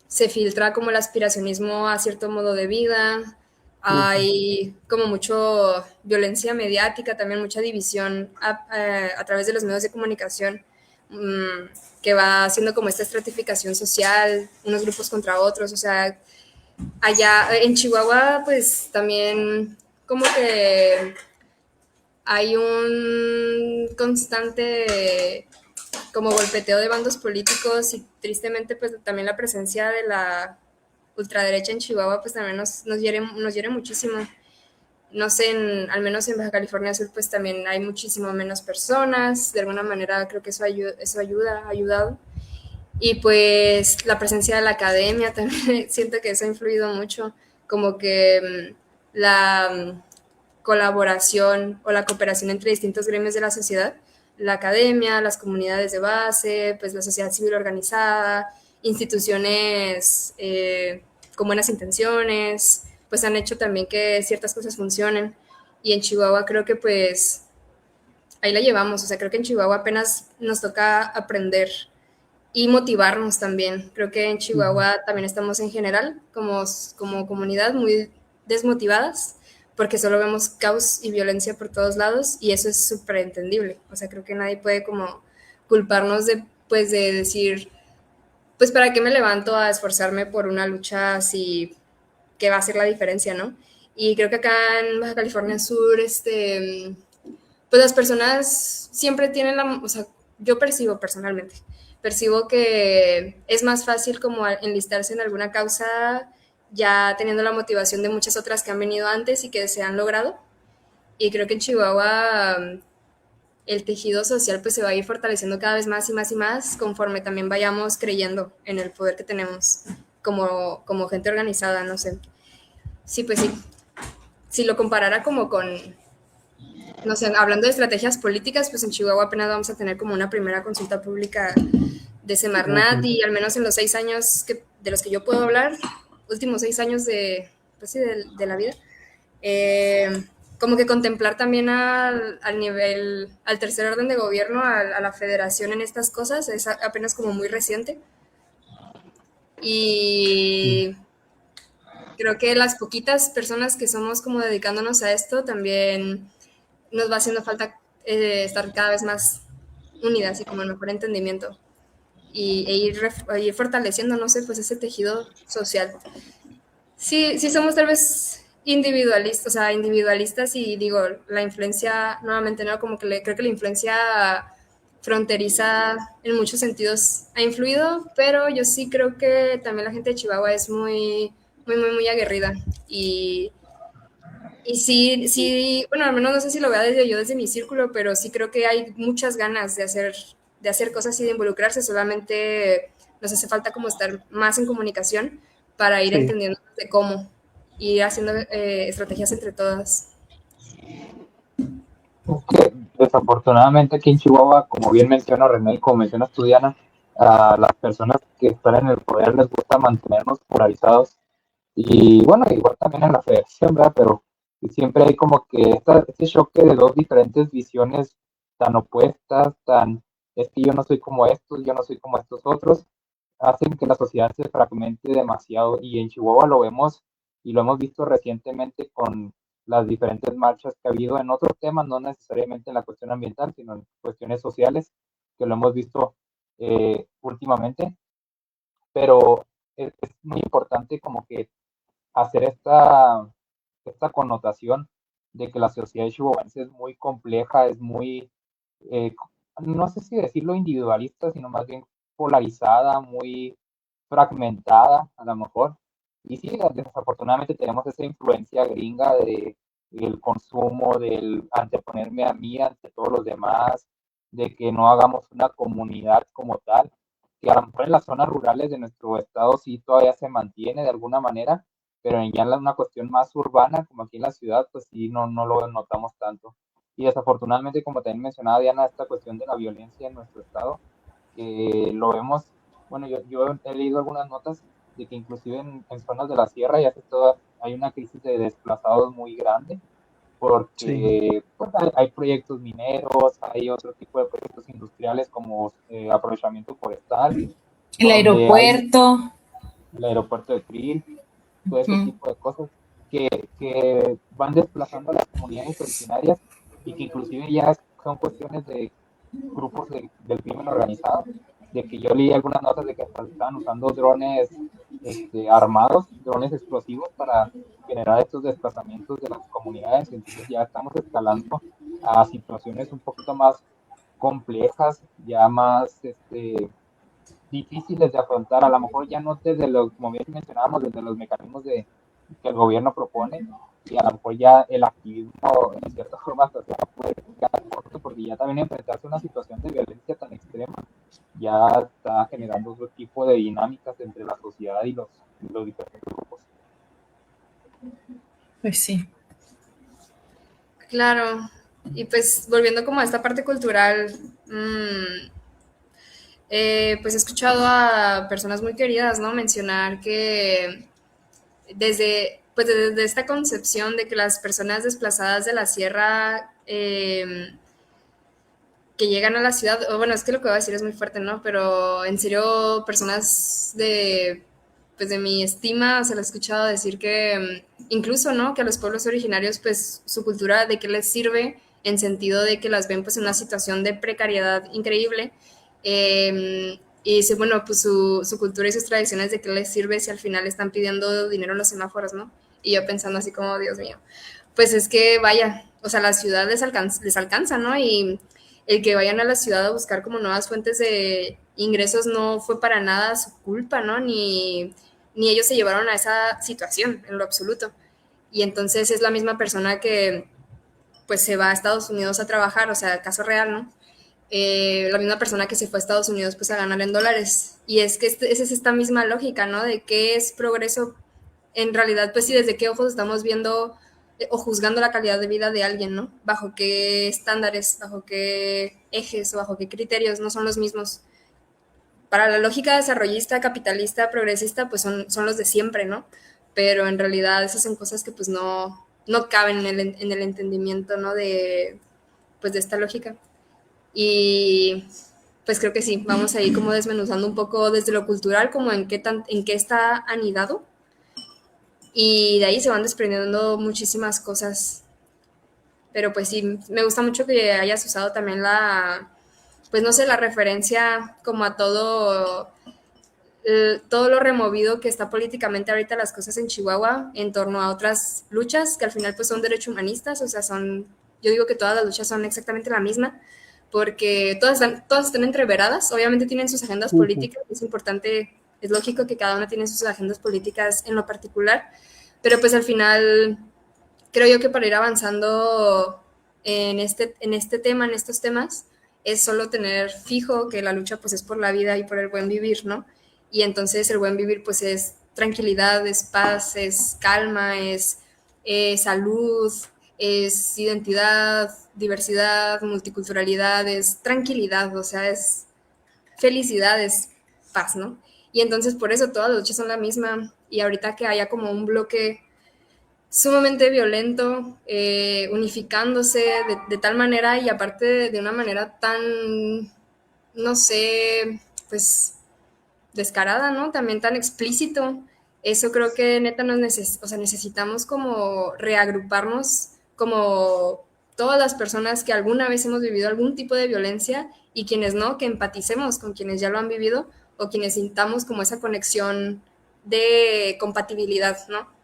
se filtra como el aspiracionismo a cierto modo de vida, hay como mucho violencia mediática, también mucha división a través de los medios de comunicación, que va haciendo como esta estratificación social, unos grupos contra otros. O sea, allá en Chihuahua pues también como que hay un constante como golpeteo de bandos políticos y tristemente pues también la presencia de la ultraderecha en Chihuahua pues también nos hiere muchísimo. No sé, al menos en Baja California Sur pues también hay muchísimo menos personas, de alguna manera creo que eso ha ayudado. Y pues la presencia de la academia también siento que eso ha influido mucho, como que la colaboración o la cooperación entre distintos gremios de la sociedad, la academia, las comunidades de base, pues la sociedad civil organizada, instituciones con buenas intenciones, pues han hecho también que ciertas cosas funcionen. Y en Chihuahua creo que pues ahí la llevamos, o sea, creo que en Chihuahua apenas nos toca aprender y motivarnos también. Creo que en Chihuahua también estamos en general como comunidad muy desmotivadas porque solo vemos caos y violencia por todos lados y eso es súper entendible. O sea, creo que nadie puede como culparnos de decir, pues, ¿para qué me levanto a esforzarme por una lucha si que va a hacer la diferencia, ¿no? Y creo que acá en Baja California Sur, pues las personas siempre tienen o sea, yo percibo que es más fácil como enlistarse en alguna causa ya teniendo la motivación de muchas otras que han venido antes y que se han logrado. Y creo que en Chihuahua el tejido social pues se va a ir fortaleciendo cada vez más y más y más conforme también vayamos creyendo en el poder que tenemos como gente organizada, no sé. Sí, pues sí. Si lo comparara como con, no sé, hablando de estrategias políticas, pues en Chihuahua apenas vamos a tener como una primera consulta pública de Semarnat y al menos en los 6 años de los que yo puedo hablar, últimos 6 años pues sí, de la vida, como que contemplar también al nivel, al tercer orden de gobierno, a la federación en estas cosas, es apenas como muy reciente. Y creo que las poquitas personas que somos como dedicándonos a esto también nos va haciendo falta estar cada vez más unidas y como el mejor entendimiento ir fortaleciendo, no sé, pues ese tejido social. Sí, sí somos tal vez individualistas, o sea, individualistas y digo, la influencia, nuevamente, ¿no? Como que creo que la influencia fronteriza en muchos sentidos ha influido, pero yo sí creo que también la gente de Chihuahua es muy aguerrida y sí, sí, bueno, al menos no sé si lo vea desde mi círculo, pero sí creo que hay muchas ganas de hacer cosas y de involucrarse, solamente nos hace falta como estar más en comunicación para ir entendiendo de cómo ir haciendo estrategias entre todas. Que desafortunadamente aquí en Chihuahua, como bien menciona René y como menciona Diana, a las personas que están en el poder les gusta mantenernos polarizados y bueno, igual también en la federación, ¿verdad? Pero siempre hay como que este choque de dos diferentes visiones tan opuestas, es que yo no soy como estos, yo no soy como estos otros, hacen que la sociedad se fragmente demasiado y en Chihuahua lo vemos y lo hemos visto recientemente con las diferentes marchas que ha habido en otros temas, no necesariamente en la cuestión ambiental, sino en cuestiones sociales, que lo hemos visto últimamente, pero es muy importante como que hacer esta connotación de que la sociedad chihuahuense es muy compleja, es muy, eh, no sé si decirlo individualista, sino más bien polarizada, muy fragmentada a lo mejor. Y sí, desafortunadamente tenemos esa influencia gringa del consumo, del anteponerme a mí ante todos los demás, de que no hagamos una comunidad como tal, que a lo mejor en las zonas rurales de nuestro estado sí todavía se mantiene de alguna manera, pero en ya una cuestión más urbana, como aquí en la ciudad, pues sí, no lo notamos tanto. Y desafortunadamente, como también mencionaba Diana, esta cuestión de la violencia en nuestro estado, que lo vemos, bueno, yo he leído algunas notas de que inclusive en zonas de la sierra ya hay una crisis de desplazados muy grande, porque pues, hay proyectos mineros, hay otro tipo de proyectos industriales como aprovechamiento forestal, El aeropuerto. el aeropuerto de Krill, todo ese tipo de cosas que van desplazando a las comunidades originarias y que inclusive ya son cuestiones de grupos del crimen organizado, de que yo leí algunas notas de que estaban usando drones armados, drones explosivos para que generar estos desplazamientos de las comunidades. Entonces ya estamos escalando a situaciones un poquito más complejas, ya más difíciles de afrontar, a lo mejor ya no desde los, como bien mencionábamos, desde los mecanismos que el gobierno propone, y a lo mejor ya el activismo en cierta forma hasta se puede quedar corto, porque ya también enfrentarse a una situación de violencia tan extrema ya está generando otro tipo de dinámicas entre la sociedad y los diferentes grupos. Pues sí. Claro, y pues volviendo como a esta parte cultural, pues he escuchado a personas muy queridas, ¿no? Mencionar que pues desde esta concepción de que las personas desplazadas de la sierra que llegan a la ciudad, o bueno, es que lo que voy a decir es muy fuerte, ¿no? Pero en serio, personas pues de mi estima, se lo he escuchado decir que incluso, ¿no? Que a los pueblos originarios, pues su cultura de qué les sirve, en sentido de que las ven pues en una situación de precariedad increíble. Y dice, bueno, pues su cultura y sus tradiciones de qué les sirve si al final están pidiendo dinero en los semáforos, ¿no? Y yo pensando así como, Dios mío, pues es que vaya, o sea, la ciudad les alcanza, ¿no? Y el que vayan a la ciudad a buscar como nuevas fuentes de ingresos no fue para nada su culpa, ¿no? Ni ellos se llevaron a esa situación en lo absoluto. Y entonces es la misma persona que pues se va a Estados Unidos a trabajar, o sea, caso real, ¿no? La misma persona que se fue a Estados Unidos pues a ganar en dólares. Y es que esa es esta misma lógica, ¿no? De qué es progreso en realidad, pues sí, desde qué ojos estamos viendo o juzgando la calidad de vida de alguien, ¿no? Bajo qué estándares, bajo qué ejes o bajo qué criterios no son los mismos. Para la lógica desarrollista, capitalista, progresista, pues son los de siempre, ¿no? Pero en realidad esas son cosas que pues no caben en el entendimiento, ¿no? Pues de esta lógica. Y pues creo que sí, vamos a ir como desmenuzando un poco desde lo cultural, como en qué está anidado. Y de ahí se van desprendiendo muchísimas cosas. Pero pues sí, me gusta mucho que hayas usado también pues no sé, la referencia como a todo lo removido que está políticamente ahorita las cosas en Chihuahua en torno a otras luchas que al final pues son derechos humanistas, o sea, yo digo que todas las luchas son exactamente la misma, porque todas están entreveradas, obviamente tienen sus agendas políticas, es importante, es lógico que cada una tiene sus agendas políticas en lo particular, pero pues al final creo yo que para ir avanzando en este tema, en estos temas, es solo tener fijo que la lucha pues es por la vida y por el buen vivir, ¿no? Y entonces el buen vivir pues es tranquilidad, es paz, es calma, es salud, es identidad, diversidad, multiculturalidad, es tranquilidad, o sea, es felicidad, es paz, ¿no? Y entonces por eso todas las luchas son la misma y ahorita que haya como un bloque sumamente violento, unificándose de tal manera y aparte de una manera tan, no sé, pues descarada, ¿no? También tan explícito. Eso creo que neta o sea, necesitamos como reagruparnos como todas las personas que alguna vez hemos vivido algún tipo de violencia y quienes no, que empaticemos con quienes ya lo han vivido o quienes sintamos como esa conexión de compatibilidad, ¿no?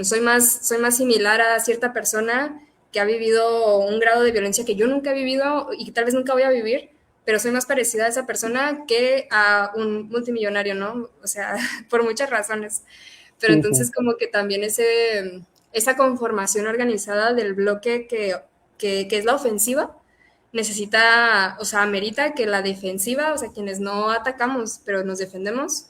Soy más similar a cierta persona que ha vivido un grado de violencia que yo nunca he vivido y que tal vez nunca voy a vivir, pero soy más parecida a esa persona que a un multimillonario, ¿no? O sea, por muchas razones. Pero entonces como que también esa conformación organizada del bloque que es la ofensiva, necesita, o sea, amerita que la defensiva, o sea, quienes no atacamos, pero nos defendemos,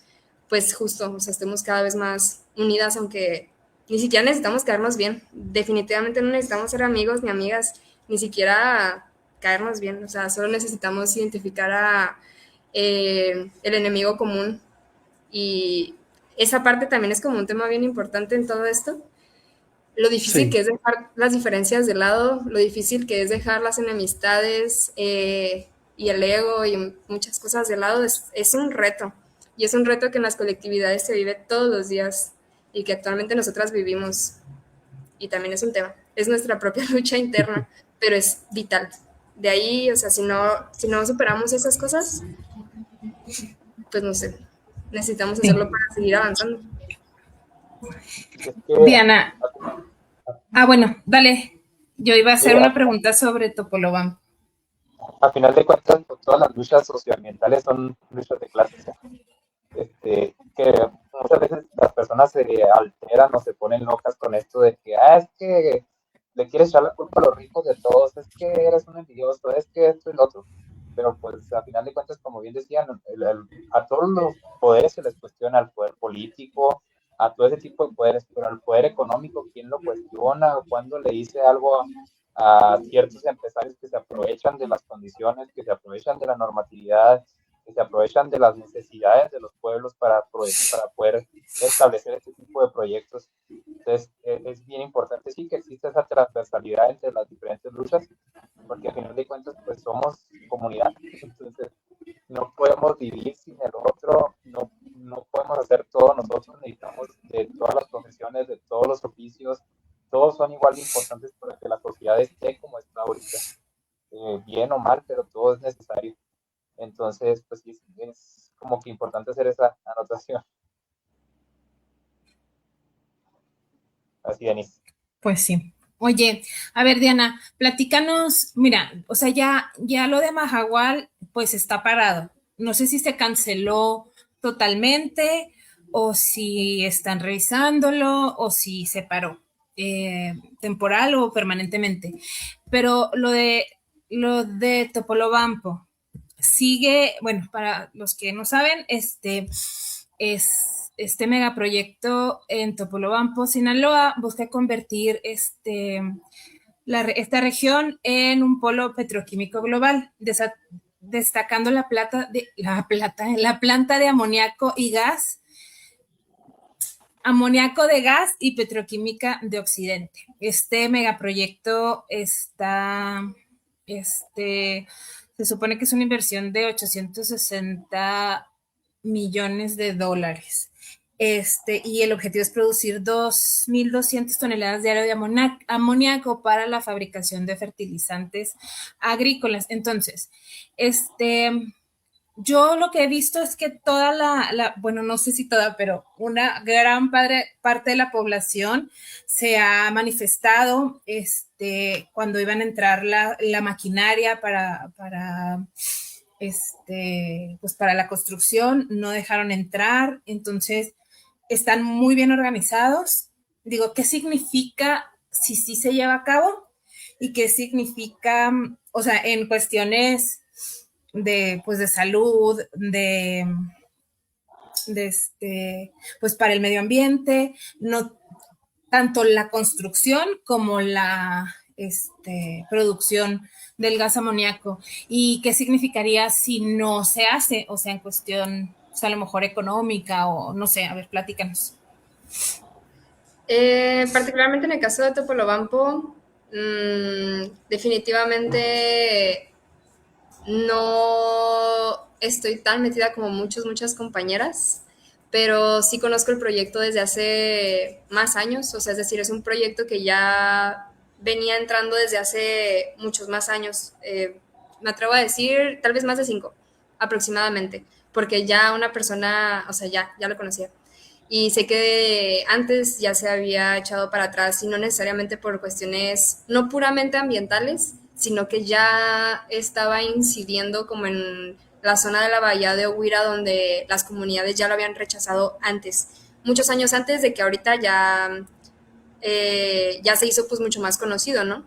pues justo, o sea, estemos cada vez más unidas, aunque ni siquiera necesitamos caernos bien. Definitivamente no necesitamos ser amigos ni amigas, ni siquiera caernos bien. O sea, solo necesitamos identificar el enemigo común. Y esa parte también es como un tema bien importante en todo esto. Lo difícil que es dejar las diferencias de lado, lo difícil que es dejar las enemistades y el ego y muchas cosas de lado, es un reto. Y es un reto que en las colectividades se vive todos los días y que actualmente nosotras vivimos. Y también es un tema. Es nuestra propia lucha interna, pero es vital. De ahí, o sea, si no superamos esas cosas, pues no sé, necesitamos hacerlo para seguir avanzando. Es que Diana, bueno, dale. Yo iba a sí, hacer una pregunta sobre Topolobampo. a final de cuentas, pues, todas las luchas socioambientales son luchas de clases. Que muchas veces las personas se alteran o se ponen locas con esto de que, es que le quieres echar la culpa a los ricos de todos, es que eres un envidioso, es que esto y lo otro. Pero pues a final de cuentas, como bien decían, a todos los poderes se les cuestiona, al poder político, a todo ese tipo de poderes, pero al poder económico, ¿quién lo cuestiona? ¿Cuándo le dice algo a ciertos empresarios que se aprovechan de las condiciones, que se aprovechan de la normatividad, que se aprovechan de las necesidades de los pueblos para poder establecer este tipo de proyectos? Entonces, es bien importante sí que exista esa transversalidad entre las diferentes luchas, porque a final de cuentas, pues somos comunidad, entonces no podemos vivir sin el otro, no podemos hacer todo nosotros, necesitamos de todas las profesiones, de todos los oficios, todos son igual de importantes para que la sociedad esté como está ahorita, bien o mal, pero todo es necesario. Entonces, pues sí, es como que importante hacer esa anotación. Así, Denis. Pues sí. Oye, a ver, Diana, platícanos, mira, o sea, ya lo de Mahahual, pues está parado. No sé si se canceló totalmente o si están revisándolo o si se paró, temporal o permanentemente. Pero lo de Topolobampo sigue, bueno, para los que no saben, este megaproyecto en Topolobampo, Sinaloa, busca convertir esta región en un polo petroquímico global, destacando la planta de amoníaco de gas y petroquímica de Occidente. Este megaproyecto se supone que es una inversión de 860 millones de dólares. Y el objetivo es producir 2.200 toneladas diarias de amoníaco para la fabricación de fertilizantes agrícolas. Entonces, yo lo que he visto es que bueno, no sé si toda, pero una gran parte de la población se ha manifestado cuando iban a entrar la maquinaria pues para la construcción, no dejaron entrar, entonces están muy bien organizados. Digo, ¿qué significa si sí se lleva a cabo? ¿Y qué significa, o sea, en cuestiones pues de salud, pues para el medio ambiente, no tanto la construcción como la producción del gas amoníaco? ¿Y qué significaría si no se hace? O sea, en cuestión, o sea, a lo mejor económica o no sé, a ver, platícanos. Particularmente en el caso de Topolobampo, definitivamente no estoy tan metida como muchas compañeras, pero sí conozco el proyecto desde hace más años, o sea, es decir, es un proyecto que ya venía entrando desde hace muchos más años. Me atrevo a decir, tal vez más de 5 aproximadamente, porque ya una persona, o sea, ya lo conocía. Y sé que antes ya se había echado para atrás y no necesariamente por cuestiones no puramente ambientales, sino que ya estaba incidiendo como en la zona de la bahía de Oguira, donde las comunidades ya lo habían rechazado antes, muchos años antes de que ahorita ya se hizo pues mucho más conocido, ¿no?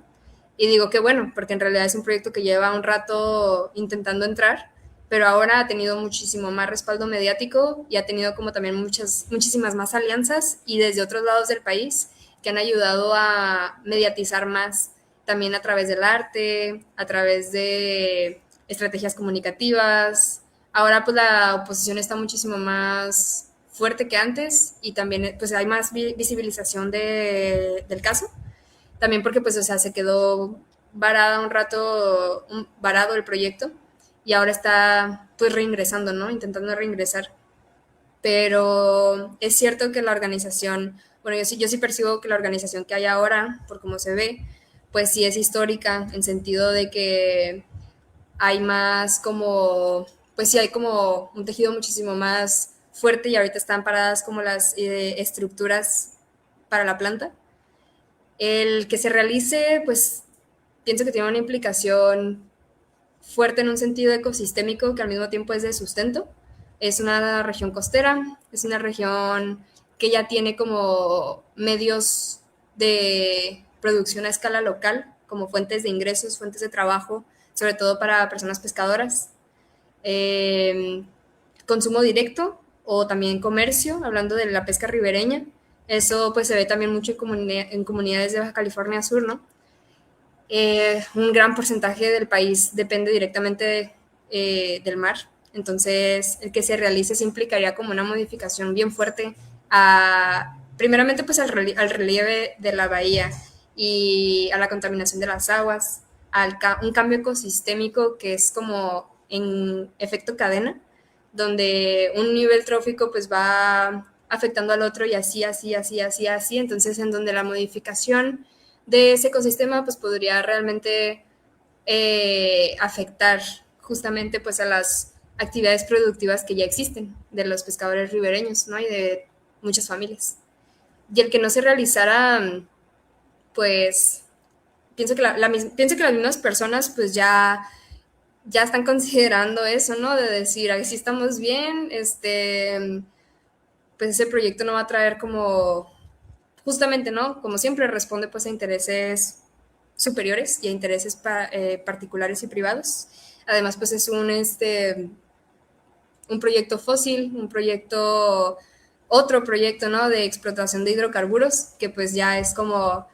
Y digo que bueno, porque en realidad es un proyecto que lleva un rato intentando entrar, pero ahora ha tenido muchísimo más respaldo mediático y ha tenido como también muchísimas más alianzas y desde otros lados del país que han ayudado a mediatizar más también a través del arte, a través de estrategias comunicativas. Ahora pues la oposición está muchísimo más fuerte que antes y también pues hay más visibilización del caso. También porque pues o sea se quedó varada un rato, varado el proyecto y ahora está pues reingresando, ¿no? Intentando reingresar. Pero es cierto que la organización, bueno, yo sí percibo que la organización que hay ahora, por cómo se ve, pues sí es histórica en sentido de que hay más como, pues sí hay como un tejido muchísimo más fuerte y ahorita están paradas como las estructuras para la planta. El que se realice, pues pienso que tiene una implicación fuerte en un sentido ecosistémico que al mismo tiempo es de sustento. Es una región costera, es una región que ya tiene como medios de producción a escala local, como fuentes de ingresos, fuentes de trabajo, sobre todo para personas pescadoras. Consumo directo o también comercio, hablando de la pesca ribereña. Eso pues se ve también mucho en comunidades de Baja California Sur, ¿no? Un gran porcentaje del país depende directamente del mar. Entonces, el que se realice se implicaría como una modificación bien fuerte primeramente pues al relieve de la bahía y a la contaminación de las aguas, un cambio ecosistémico que es como en efecto cadena, donde un nivel trófico pues va afectando al otro y así, entonces en donde la modificación de ese ecosistema pues podría realmente afectar justamente pues a las actividades productivas que ya existen de los pescadores ribereños, ¿no? Y de muchas familias. Y el que no se realizara, pues pienso que pienso que las mismas personas pues ya están considerando eso, ¿no? De decir, así estamos bien, pues ese proyecto no va a traer como, justamente, ¿no? Como siempre responde pues a intereses superiores y a intereses particulares y privados. Además, pues es un proyecto fósil, otro proyecto, ¿no? De explotación de hidrocarburos, que pues ya es como,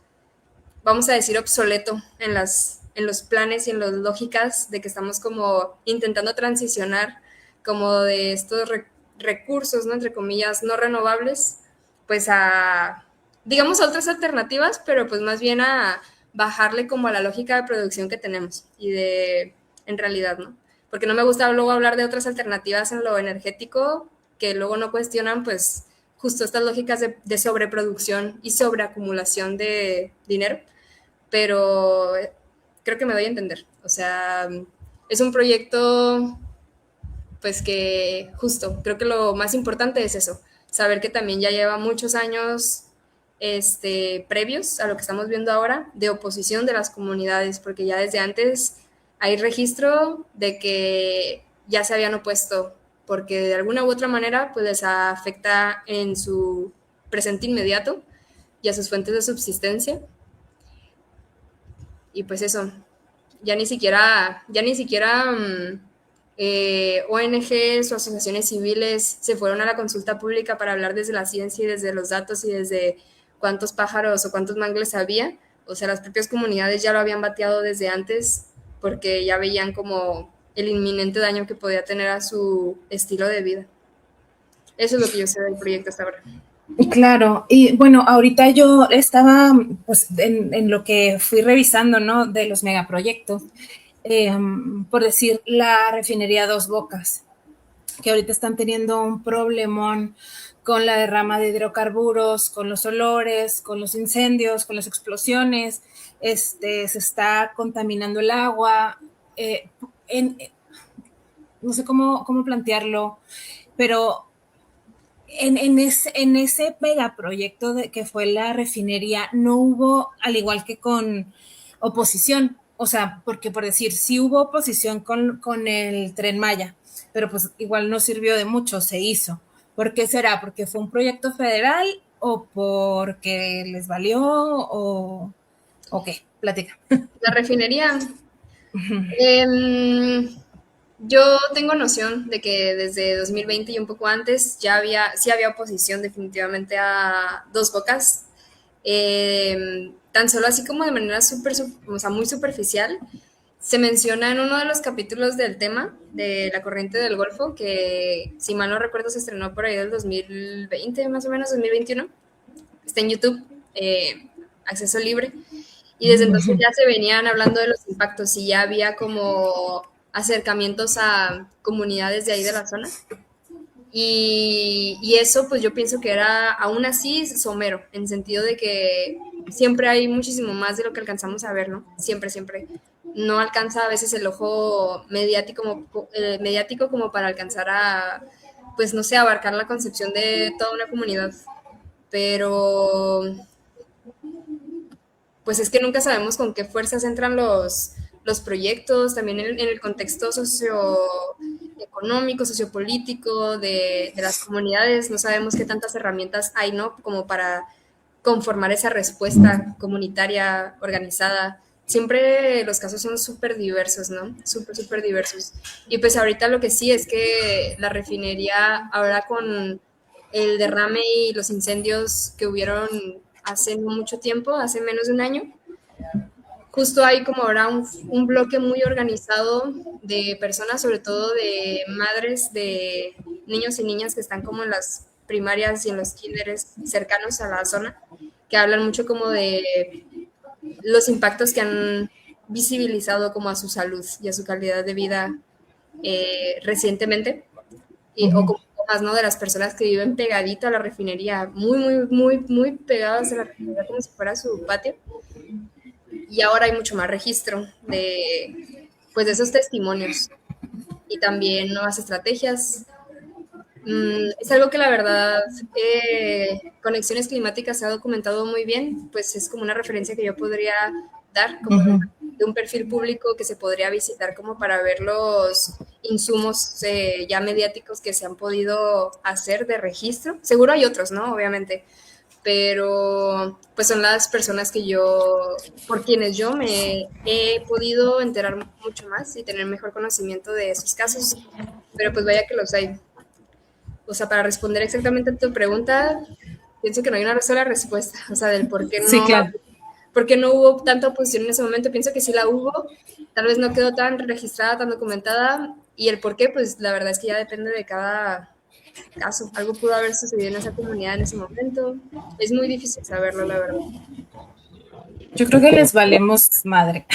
vamos a decir, obsoleto en los planes y en las lógicas de que estamos como intentando transicionar como de estos recursos, ¿no? Entre comillas, no renovables, pues digamos, a otras alternativas, pero pues más bien a bajarle como a la lógica de producción que tenemos y en realidad, ¿no? Porque no me gusta luego hablar de otras alternativas en lo energético que luego no cuestionan, pues, justo estas lógicas de sobreproducción y sobreacumulación de dinero, pero creo que me doy a entender. O sea, es un proyecto, pues que justo, creo que lo más importante es eso, saber que también ya lleva muchos años previos a lo que estamos viendo ahora de oposición de las comunidades, porque ya desde antes hay registro de que ya se habían opuesto, porque de alguna u otra manera pues les afecta en su presente inmediato y a sus fuentes de subsistencia. Y pues eso, ya ni siquiera ONGs o asociaciones civiles se fueron a la consulta pública para hablar desde la ciencia y desde los datos y desde cuántos pájaros o cuántos mangles había. O sea, las propias comunidades ya lo habían bateado desde antes porque ya veían como el inminente daño que podía tener a su estilo de vida. Eso es lo que yo sé del proyecto hasta ahora. Claro, y bueno, ahorita yo estaba pues en lo que fui revisando, ¿no? De los megaproyectos, por decir, la refinería Dos Bocas, que ahorita están teniendo un problemón con la derrama de hidrocarburos, con los olores, con los incendios, con las explosiones, se está contaminando el agua, no sé cómo plantearlo, pero en ese megaproyecto que fue la refinería no hubo, al igual que con oposición, o sea, porque por decir, sí hubo oposición con el Tren Maya, pero pues igual no sirvió de mucho, se hizo. ¿Por qué será? ¿Porque fue un proyecto federal o porque les valió o qué? Platica. La refinería. Yo tengo noción de que desde 2020 y un poco antes sí había oposición definitivamente a Dos Bocas, tan solo así como de manera o sea, muy superficial. Se menciona en uno de los capítulos del tema de la corriente del Golfo, que si mal no recuerdo se estrenó por ahí del 2020, más o menos 2021. Está en YouTube, acceso libre. Y desde entonces ya se venían hablando de los impactos y ya había como acercamientos a comunidades de ahí de la zona. Y eso pues yo pienso que era aún así somero, en sentido de que siempre hay muchísimo más de lo que alcanzamos a ver, ¿no? Siempre. No alcanza a veces el ojo mediático como para alcanzar a pues no sé, abarcar la concepción de toda una comunidad. Pero pues es que nunca sabemos con qué fuerzas entran los proyectos, también en el contexto socioeconómico, sociopolítico de las comunidades, no sabemos qué tantas herramientas hay, ¿no? Como para conformar esa respuesta comunitaria organizada. Siempre los casos son súper diversos, ¿no? Súper, súper diversos. Y pues ahorita lo que sí es que la refinería, ahora con el derrame y los incendios que hubieron hace no mucho tiempo, hace menos de un año, justo hay como ahora un bloque muy organizado de personas, sobre todo de madres de niños y niñas que están como en las primarias y en los kinderes cercanos a la zona, que hablan mucho como de los impactos que han visibilizado como a su salud y a su calidad de vida recientemente, o como más, ¿no? De las personas que viven pegadito a la refinería, muy, muy, muy, muy pegadas a la refinería como si fuera su patio. Y ahora hay mucho más registro pues, de esos testimonios y también nuevas estrategias. Es algo que la verdad, Conexiones Climáticas se ha documentado muy bien, pues es como una referencia que yo podría dar, como de un perfil público que se podría visitar como para ver los insumos ya mediáticos que se han podido hacer de registro. Seguro hay otros, ¿no? Obviamente, pero pues son las personas por quienes yo me he podido enterar mucho más y tener mejor conocimiento de esos casos, pero pues vaya que los hay. O sea, para responder exactamente a tu pregunta, pienso que no hay una sola respuesta, o sea, del Sí, claro. por qué no hubo tanta oposición en ese momento. Pienso que sí la hubo, tal vez no quedó tan registrada, tan documentada, y el por qué, pues la verdad es que ya depende de cada caso. Algo pudo haber sucedido en esa comunidad en ese momento. Es muy difícil saberlo, la verdad. Yo creo que les valemos madre.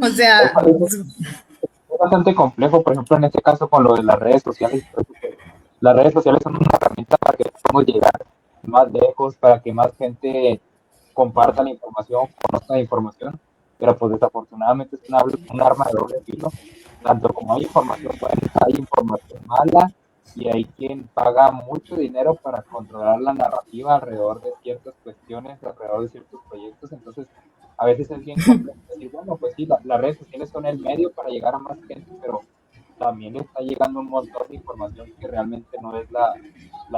O sea, Es bastante complejo, por ejemplo, en este caso con lo de las redes sociales. Las redes sociales son una herramienta para que podamos llegar más lejos, para que más gente comparta la información, conozca la información, pero pues desafortunadamente es un arma de doble filo. Tanto como hay información buena, hay información mala, y hay quien paga mucho dinero para controlar la narrativa alrededor de ciertas cuestiones, alrededor de ciertos proyectos. Entonces a veces es bien complejo decir, bueno, pues sí, las redes sociales son el medio para llegar a más gente, pero también le está llegando un montón de información que realmente no es la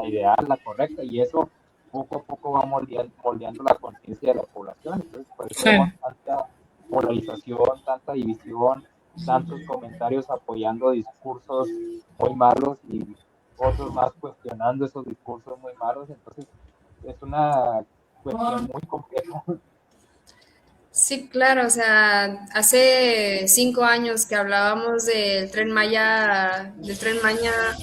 ideal, la correcta, y eso poco a poco va moldeando la conciencia de la población. Entonces, por eso vemos tanta polarización, tanta división, tantos comentarios apoyando discursos muy malos y otros más cuestionando esos discursos muy malos. Entonces, es una cuestión muy compleja. Sí, claro, o sea, hace 5 años que hablábamos del Tren Maya,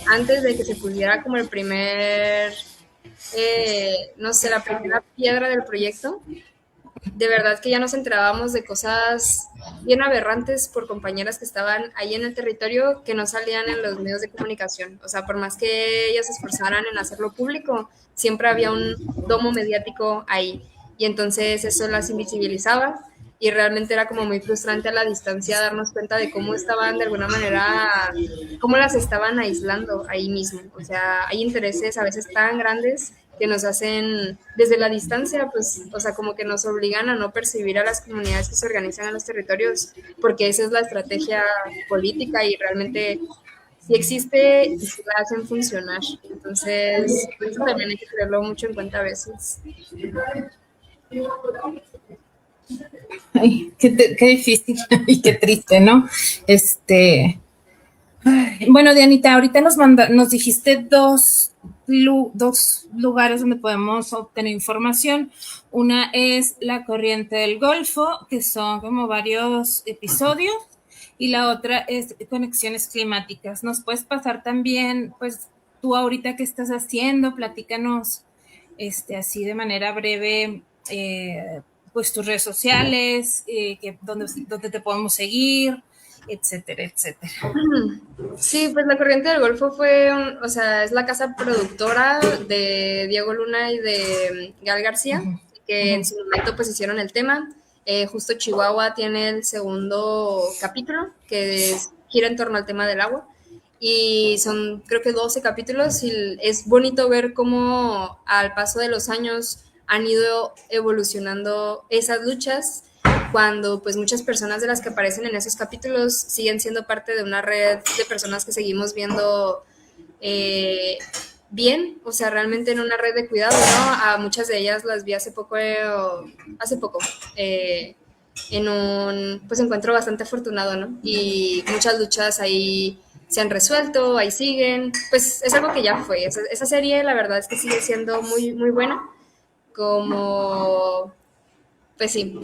antes de que se pusiera como el primer, no sé, la primera piedra del proyecto, de verdad que ya nos enterábamos de cosas bien aberrantes por compañeras que estaban ahí en el territorio que no salían en los medios de comunicación. O sea, por más que ellas se esforzaran en hacerlo público, siempre había un domo mediático ahí. Y entonces eso las invisibilizaba y realmente era como muy frustrante a la distancia darnos cuenta de cómo estaban de alguna manera, cómo las estaban aislando ahí mismo. O sea, hay intereses a veces tan grandes que nos hacen desde la distancia, pues, o sea, como que nos obligan a no percibir a las comunidades que se organizan en los territorios, porque esa es la estrategia política y realmente sí existe y sí la hacen funcionar. Entonces, eso también hay que tenerlo mucho en cuenta a veces. ay, qué difícil y qué triste, ¿no? Bueno, Dianita, ahorita nos dijiste dos lugares donde podemos obtener información. Una es la Corriente del Golfo, que son como varios episodios, y la otra es Conexiones Climáticas. ¿Nos puedes pasar también, pues, tú ahorita qué estás haciendo? Platícanos, así de manera breve, pues tus redes sociales, dónde te podemos seguir, etcétera, etcétera. Sí, pues la Corriente del Golfo o sea, es la casa productora de Diego Luna y de Gal García, que en su momento pues hicieron el tema. Justo Chihuahua tiene el segundo capítulo, gira en torno al tema del agua. y son creo que 12 capítulos y es bonito ver cómo al paso de los años han ido evolucionando esas luchas cuando pues muchas personas de las que aparecen en esos capítulos siguen siendo parte de una red de personas que seguimos viendo bien, o sea, realmente en una red de cuidado, ¿no? A muchas de ellas las vi hace poco en un pues encuentro bastante afortunado, ¿no? Y muchas luchas ahí se han resuelto, ahí siguen, pues es algo que ya fue. Esa serie la verdad es que sigue siendo muy, muy buena, como pues sí,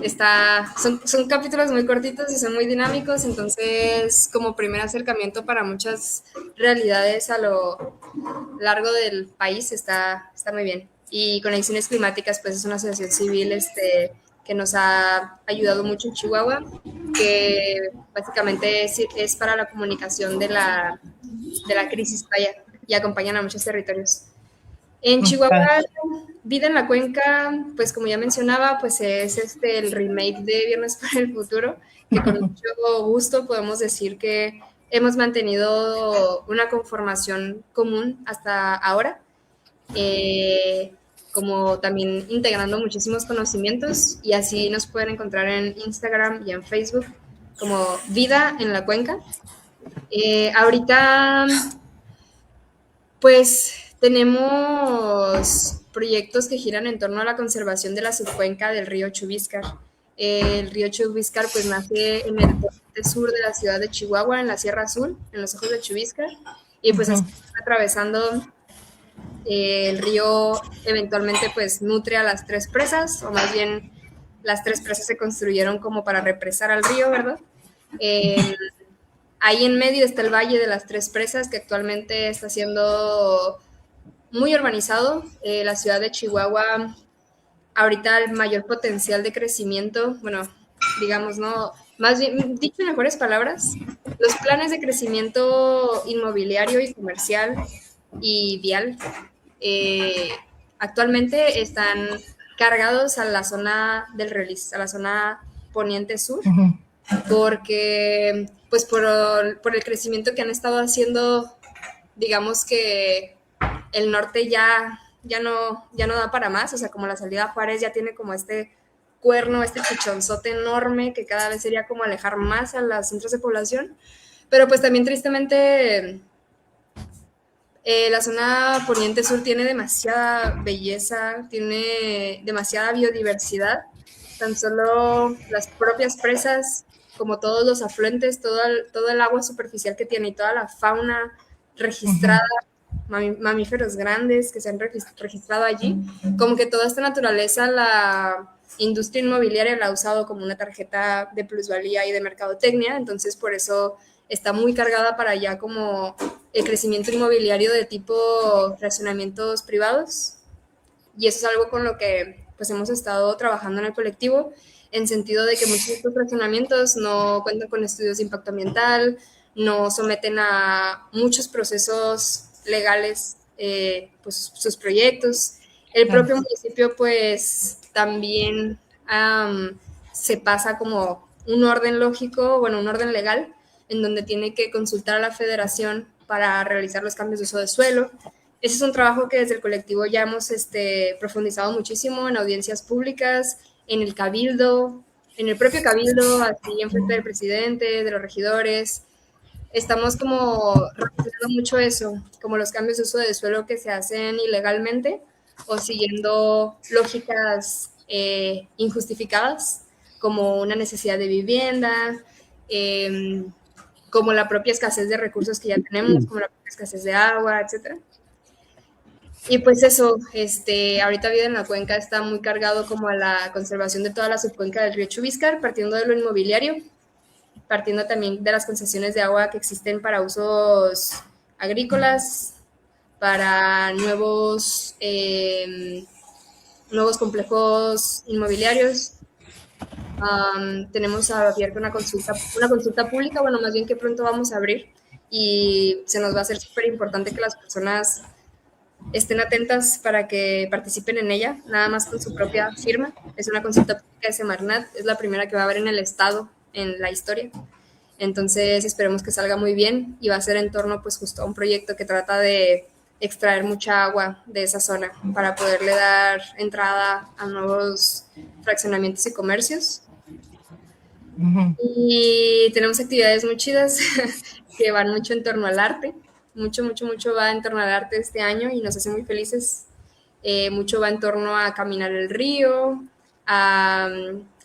son capítulos muy cortitos y son muy dinámicos, entonces como primer acercamiento para muchas realidades a lo largo del país está muy bien. Y Conexiones Climáticas, pues es una asociación civil que nos ha ayudado mucho en Chihuahua, que básicamente es para la comunicación de la crisis, vaya, y acompañan a muchos territorios. En Chihuahua, Vida en la Cuenca, pues como ya mencionaba, pues es el remake de Viernes para el Futuro, que con mucho gusto podemos decir que hemos mantenido una conformación común hasta ahora, como también integrando muchísimos conocimientos, y así nos pueden encontrar en Instagram y en Facebook como Vida en la Cuenca. Ahorita pues tenemos proyectos que giran en torno a la conservación de la subcuenca del río Chubíscar. El río Chubíscar pues nace en el norte sur de la ciudad de Chihuahua, en la Sierra Azul, en los ojos de Chubíscar, y pues atravesando el río eventualmente pues nutre a las tres presas, o más bien las tres presas se construyeron como para represar al río, ¿verdad? Ahí en medio está el Valle de las Tres Presas, que actualmente está siendo muy urbanizado. La ciudad de Chihuahua, ahorita el mayor potencial de crecimiento, bueno, digamos, no, más bien, dicho en mejores palabras, los planes de crecimiento inmobiliario y comercial y vial actualmente están cargados a la zona del Relis, a la zona poniente sur, porque pues por el crecimiento que han estado haciendo, digamos que el norte ya no da para más, o sea, como la salida a Juárez ya tiene como este cuerno, este pichonzote enorme que cada vez sería como alejar más a los centros de población, pero pues también tristemente la zona poniente sur tiene demasiada belleza, tiene demasiada biodiversidad, tan solo las propias presas, como todos los afluentes, todo el agua superficial que tiene y toda la fauna registrada, mamíferos grandes que se han registrado allí, como que toda esta naturaleza la industria inmobiliaria la ha usado como una tarjeta de plusvalía y de mercadotecnia, entonces por eso está muy cargada para allá como el crecimiento inmobiliario de tipo fraccionamientos privados, y eso es algo con lo que pues hemos estado trabajando en el colectivo, en sentido de que muchos de estos fraccionamientos no cuentan con estudios de impacto ambiental, no someten a muchos procesos legales pues sus proyectos. El propio municipio pues también se pasa como un orden lógico, bueno, un orden legal, en donde tiene que consultar a la federación para realizar los cambios de uso de suelo. Ese es un trabajo que desde el colectivo ya hemos profundizado muchísimo en audiencias públicas, en el cabildo, en el propio cabildo, así en frente del presidente, de los regidores. Estamos como reflexionando mucho eso, como los cambios de uso de suelo que se hacen ilegalmente o siguiendo lógicas injustificadas, como una necesidad de vivienda, como la propia escasez de recursos que ya tenemos, como la propia escasez de agua, etcétera. Y pues eso, ahorita Vida en la Cuenca está muy cargado como a la conservación de toda la subcuenca del río Chubíscar, partiendo de lo inmobiliario, partiendo también de las concesiones de agua que existen para usos agrícolas, para nuevos complejos inmobiliarios. Tenemos abierta una consulta pública, bueno, más bien que pronto vamos a abrir, y se nos va a hacer súper importante que las personas estén atentas para que participen en ella, nada más con su propia firma. Es una consulta pública de Semarnat, es la primera que va a haber en el estado en la historia. Entonces esperemos que salga muy bien y va a ser en torno pues justo a un proyecto que trata de extraer mucha agua de esa zona para poderle dar entrada a nuevos fraccionamientos y comercios. Y tenemos actividades muy chidas que van mucho en torno al arte, mucho va en torno al arte este año y nos hace muy felices. Mucho va en torno a caminar el río, a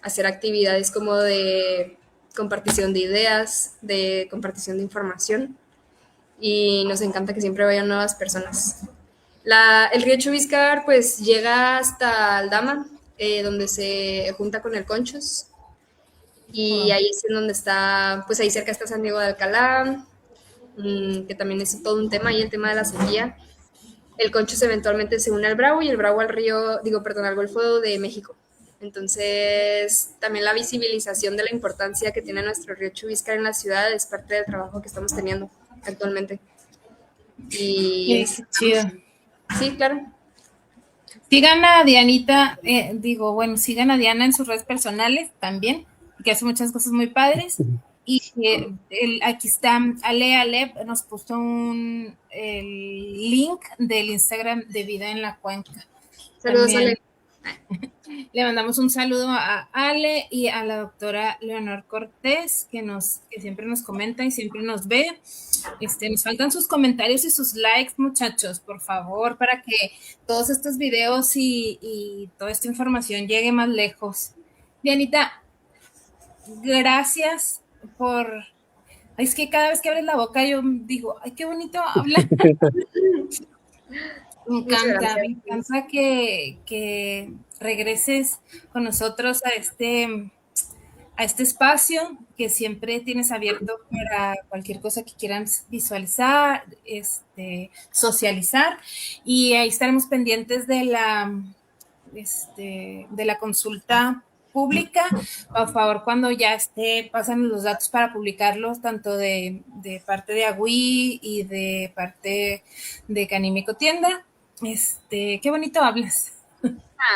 hacer actividades como de compartición de ideas, de compartición de información, y nos encanta que siempre vayan nuevas personas. El río Chubiscar pues llega hasta Aldama, donde se junta con el Conchos, y ahí es en donde está, pues ahí cerca está San Diego de Alcalá, que también es todo un tema, y el tema de la sequía. El Conchos eventualmente se une al Bravo y el Bravo al al Golfo de México. Entonces, también la visibilización de la importancia que tiene nuestro río Chubiscar en la ciudad es parte del trabajo que estamos teniendo actualmente. Y qué chido. Sí, claro. Sigan a Dianita, sigan a Diana en sus redes personales también, que hace muchas cosas muy padres. Y aquí está, Ale nos puso el link del Instagram de Vida en la Cuenca. Saludos, también, Ale. Le mandamos un saludo a Ale y a la doctora Leonor Cortés, que siempre nos comenta y siempre nos ve. Nos faltan sus comentarios y sus likes, muchachos, por favor, para que todos estos videos y toda esta información llegue más lejos. Dianita, gracias por... Es que cada vez que abres la boca yo digo, ay, qué bonito habla. Me encanta que regreses con nosotros a este espacio que siempre tienes abierto para cualquier cosa que quieran visualizar, socializar, y ahí estaremos pendientes de la consulta pública. Por favor, cuando ya pasan los datos para publicarlos, tanto de parte de Agüí y de parte de Canimico Tienda. Qué bonito hablas.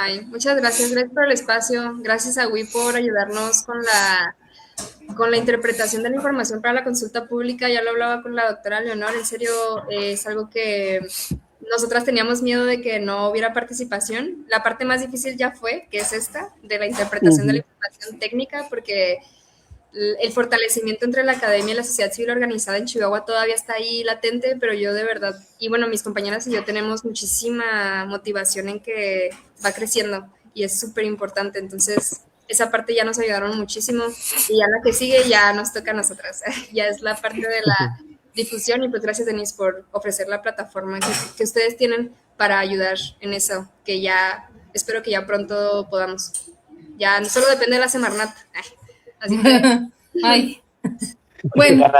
Ay, muchas gracias por el espacio. Gracias a Agüí por ayudarnos con la interpretación de la información para la consulta pública. Ya lo hablaba con la doctora Leonor, en serio, es algo que nosotras teníamos miedo de que no hubiera participación. La parte más difícil ya fue, que es esta, de la interpretación de la información técnica, porque el fortalecimiento entre la academia y la sociedad civil organizada en Chihuahua todavía está ahí latente, pero yo de verdad, y bueno, mis compañeras y yo tenemos muchísima motivación en que va creciendo y es súper importante. Entonces, esa parte ya nos ayudaron muchísimo, y ya la que sigue ya nos toca a nosotras, ya es la parte de la difusión. Y pues gracias, Denise, por ofrecer la plataforma que ustedes tienen para ayudar en eso, que ya espero que ya pronto podamos. Ya no solo depende de la Semarnat. Así que... Ay. Bueno.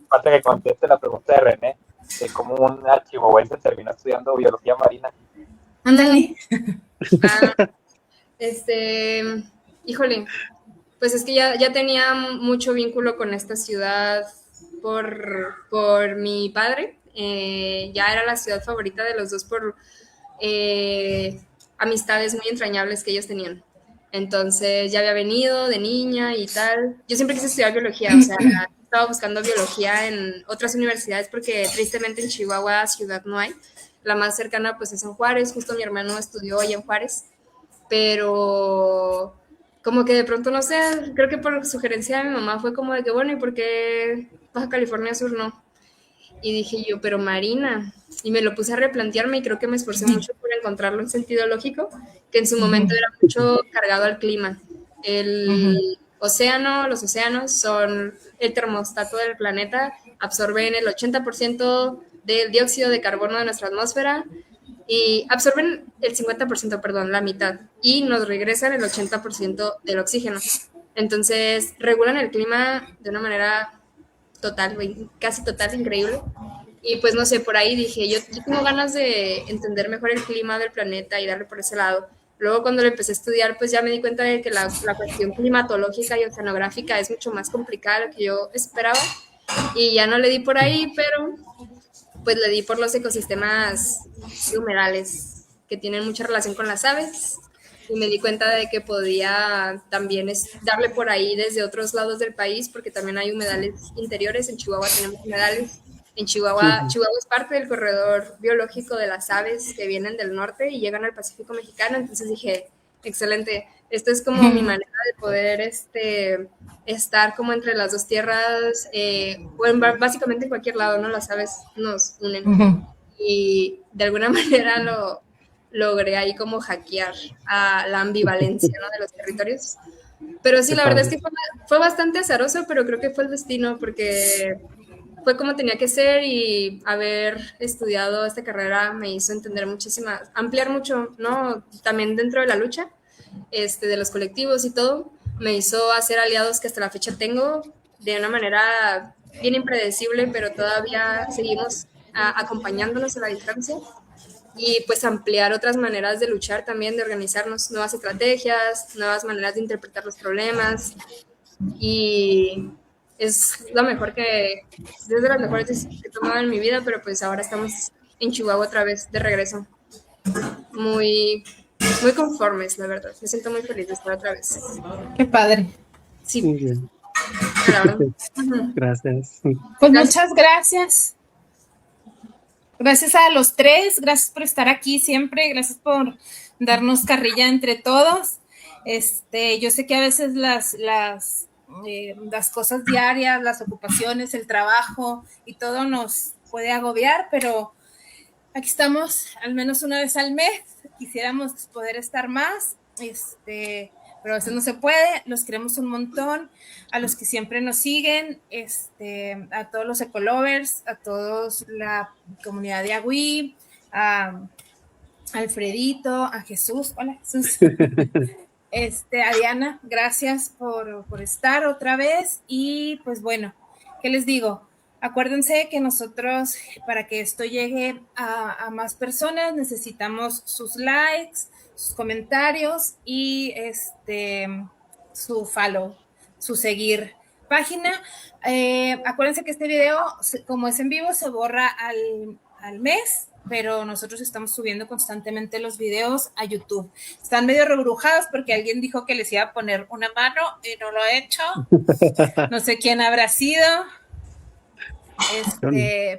Falta que conteste la pregunta de René, de cómo un chihuahuense terminó estudiando biología marina. Ándale. Híjole, pues es que ya tenía mucho vínculo con esta ciudad por mi padre. Ya era la ciudad favorita de los dos por amistades muy entrañables que ellos tenían. Entonces ya había venido de niña y tal. Yo siempre quise estudiar biología, o sea, estaba buscando biología en otras universidades porque tristemente en Chihuahua ciudad no hay. La más cercana pues es en Juárez, justo mi hermano estudió allá en Juárez, pero como que de pronto, no sé, creo que por sugerencia de mi mamá fue como de que bueno, ¿y por qué Baja California Sur no? Y dije yo, pero Marina, y me lo puse a replantearme y creo que me esforcé mucho por encontrarlo en sentido lógico, que en su momento era mucho cargado al clima. El océano, los océanos son el termostato del planeta, absorben el 80% del dióxido de carbono de nuestra atmósfera y absorben el 50%, perdón, la mitad, y nos regresan el 80% del oxígeno. Entonces, regulan el clima de una manera total, casi total, increíble. Y pues no sé, por ahí dije, yo tengo ganas de entender mejor el clima del planeta y darle por ese lado. Luego cuando lo empecé a estudiar, pues ya me di cuenta de que la cuestión climatológica y oceanográfica es mucho más complicada de lo que yo esperaba, y ya no le di por ahí, pero pues le di por los ecosistemas humedales, que tienen mucha relación con las aves, y me di cuenta de que podía también darle por ahí desde otros lados del país, porque también hay humedales interiores. En Chihuahua tenemos humedales. En Chihuahua, Chihuahua es parte del corredor biológico de las aves que vienen del norte y llegan al Pacífico mexicano. Entonces dije, excelente, esto es como mi manera de poder estar como entre las dos tierras, o básicamente en cualquier lado, ¿no? Las aves nos unen. Y de alguna manera lo logré ahí como hackear a la ambivalencia, ¿no? De los territorios. Pero sí, la verdad es que fue bastante azaroso, pero creo que fue el destino, porque fue como tenía que ser, y haber estudiado esta carrera me hizo entender muchísimas, ampliar mucho, ¿no? También dentro de la lucha, de los colectivos y todo, me hizo hacer aliados que hasta la fecha tengo de una manera bien impredecible, pero todavía seguimos acompañándonos a la distancia, y pues ampliar otras maneras de luchar también, de organizarnos, nuevas estrategias, nuevas maneras de interpretar los problemas, y es lo mejor es de las mejores decisiones que he tomado en mi vida, pero pues ahora estamos en Chihuahua otra vez, de regreso. Muy, muy conformes, la verdad. Me siento muy feliz de estar otra vez. Qué padre. Sí. Muy bien. La verdad. Gracias. Pues muchas gracias. Gracias a los tres, gracias por estar aquí siempre, gracias por darnos carrilla entre todos. Yo sé que a veces las cosas diarias, las ocupaciones, el trabajo y todo nos puede agobiar, pero aquí estamos al menos una vez al mes. Quisiéramos poder estar más, pero a veces no se puede. Los queremos un montón, a los que siempre nos siguen, a todos los ecolovers, a todos la comunidad de Agüí, a Alfredito, a Jesús, hola Jesús, a Diana, gracias por estar otra vez. Y pues bueno, ¿qué les digo? Acuérdense que nosotros, para que esto llegue a más personas, necesitamos sus likes, sus comentarios y su follow, su seguir página. Acuérdense que este video, como es en vivo, se borra al mes, pero nosotros estamos subiendo constantemente los videos a YouTube. Están medio rebrujados porque alguien dijo que les iba a poner una mano y no lo ha hecho. No sé quién habrá sido.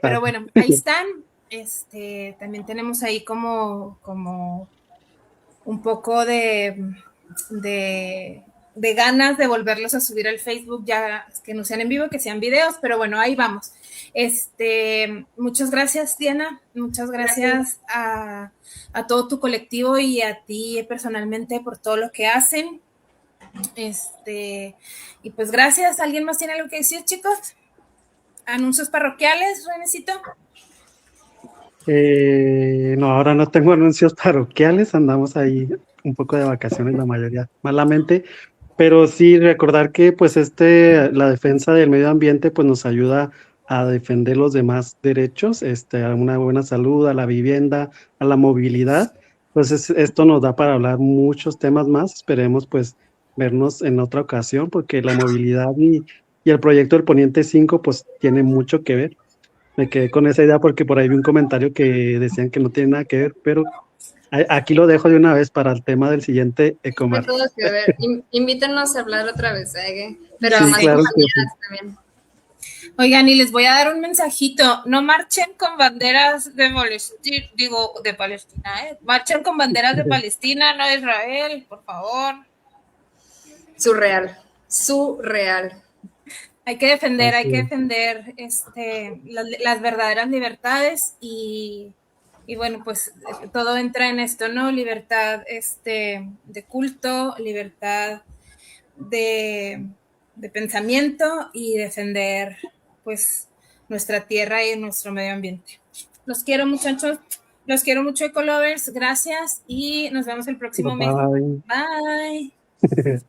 Pero bueno, ahí están. También tenemos ahí como un poco de ganas de volverlos a subir al Facebook, ya que no sean en vivo, que sean videos, pero bueno, ahí vamos. Muchas gracias, Diana, muchas gracias a todo tu colectivo y a ti personalmente por todo lo que hacen. Y pues gracias. ¿Alguien más tiene algo que decir, chicos? ¿Anuncios parroquiales, Renecito? No, ahora no tengo anuncios parroquiales, andamos ahí un poco de vacaciones la mayoría, malamente, pero sí recordar que pues la defensa del medio ambiente pues nos ayuda a defender los demás derechos, a una buena salud, a la vivienda, a la movilidad. Entonces esto nos da para hablar muchos temas más. Esperemos pues vernos en otra ocasión, porque la movilidad y el proyecto del Poniente 5 pues tiene mucho que ver. Me quedé con esa idea porque por ahí vi un comentario que decían que no tiene nada que ver, pero aquí lo dejo de una vez para el tema del siguiente Ecomar. Todo que ver. Invítenos a hablar otra vez, pero sí, más claro que sí. también. Oigan, y les voy a dar un mensajito. No marchen con banderas de Palestina, Marchen con banderas de Palestina, no de Israel, por favor. Surreal. Hay que defender las verdaderas libertades y bueno, pues todo entra en esto, ¿no? Libertad de culto, libertad de pensamiento y defender pues nuestra tierra y nuestro medio ambiente. Los quiero, muchachos. Los quiero mucho, Ecolovers. Gracias y nos vemos el próximo mes. Bye.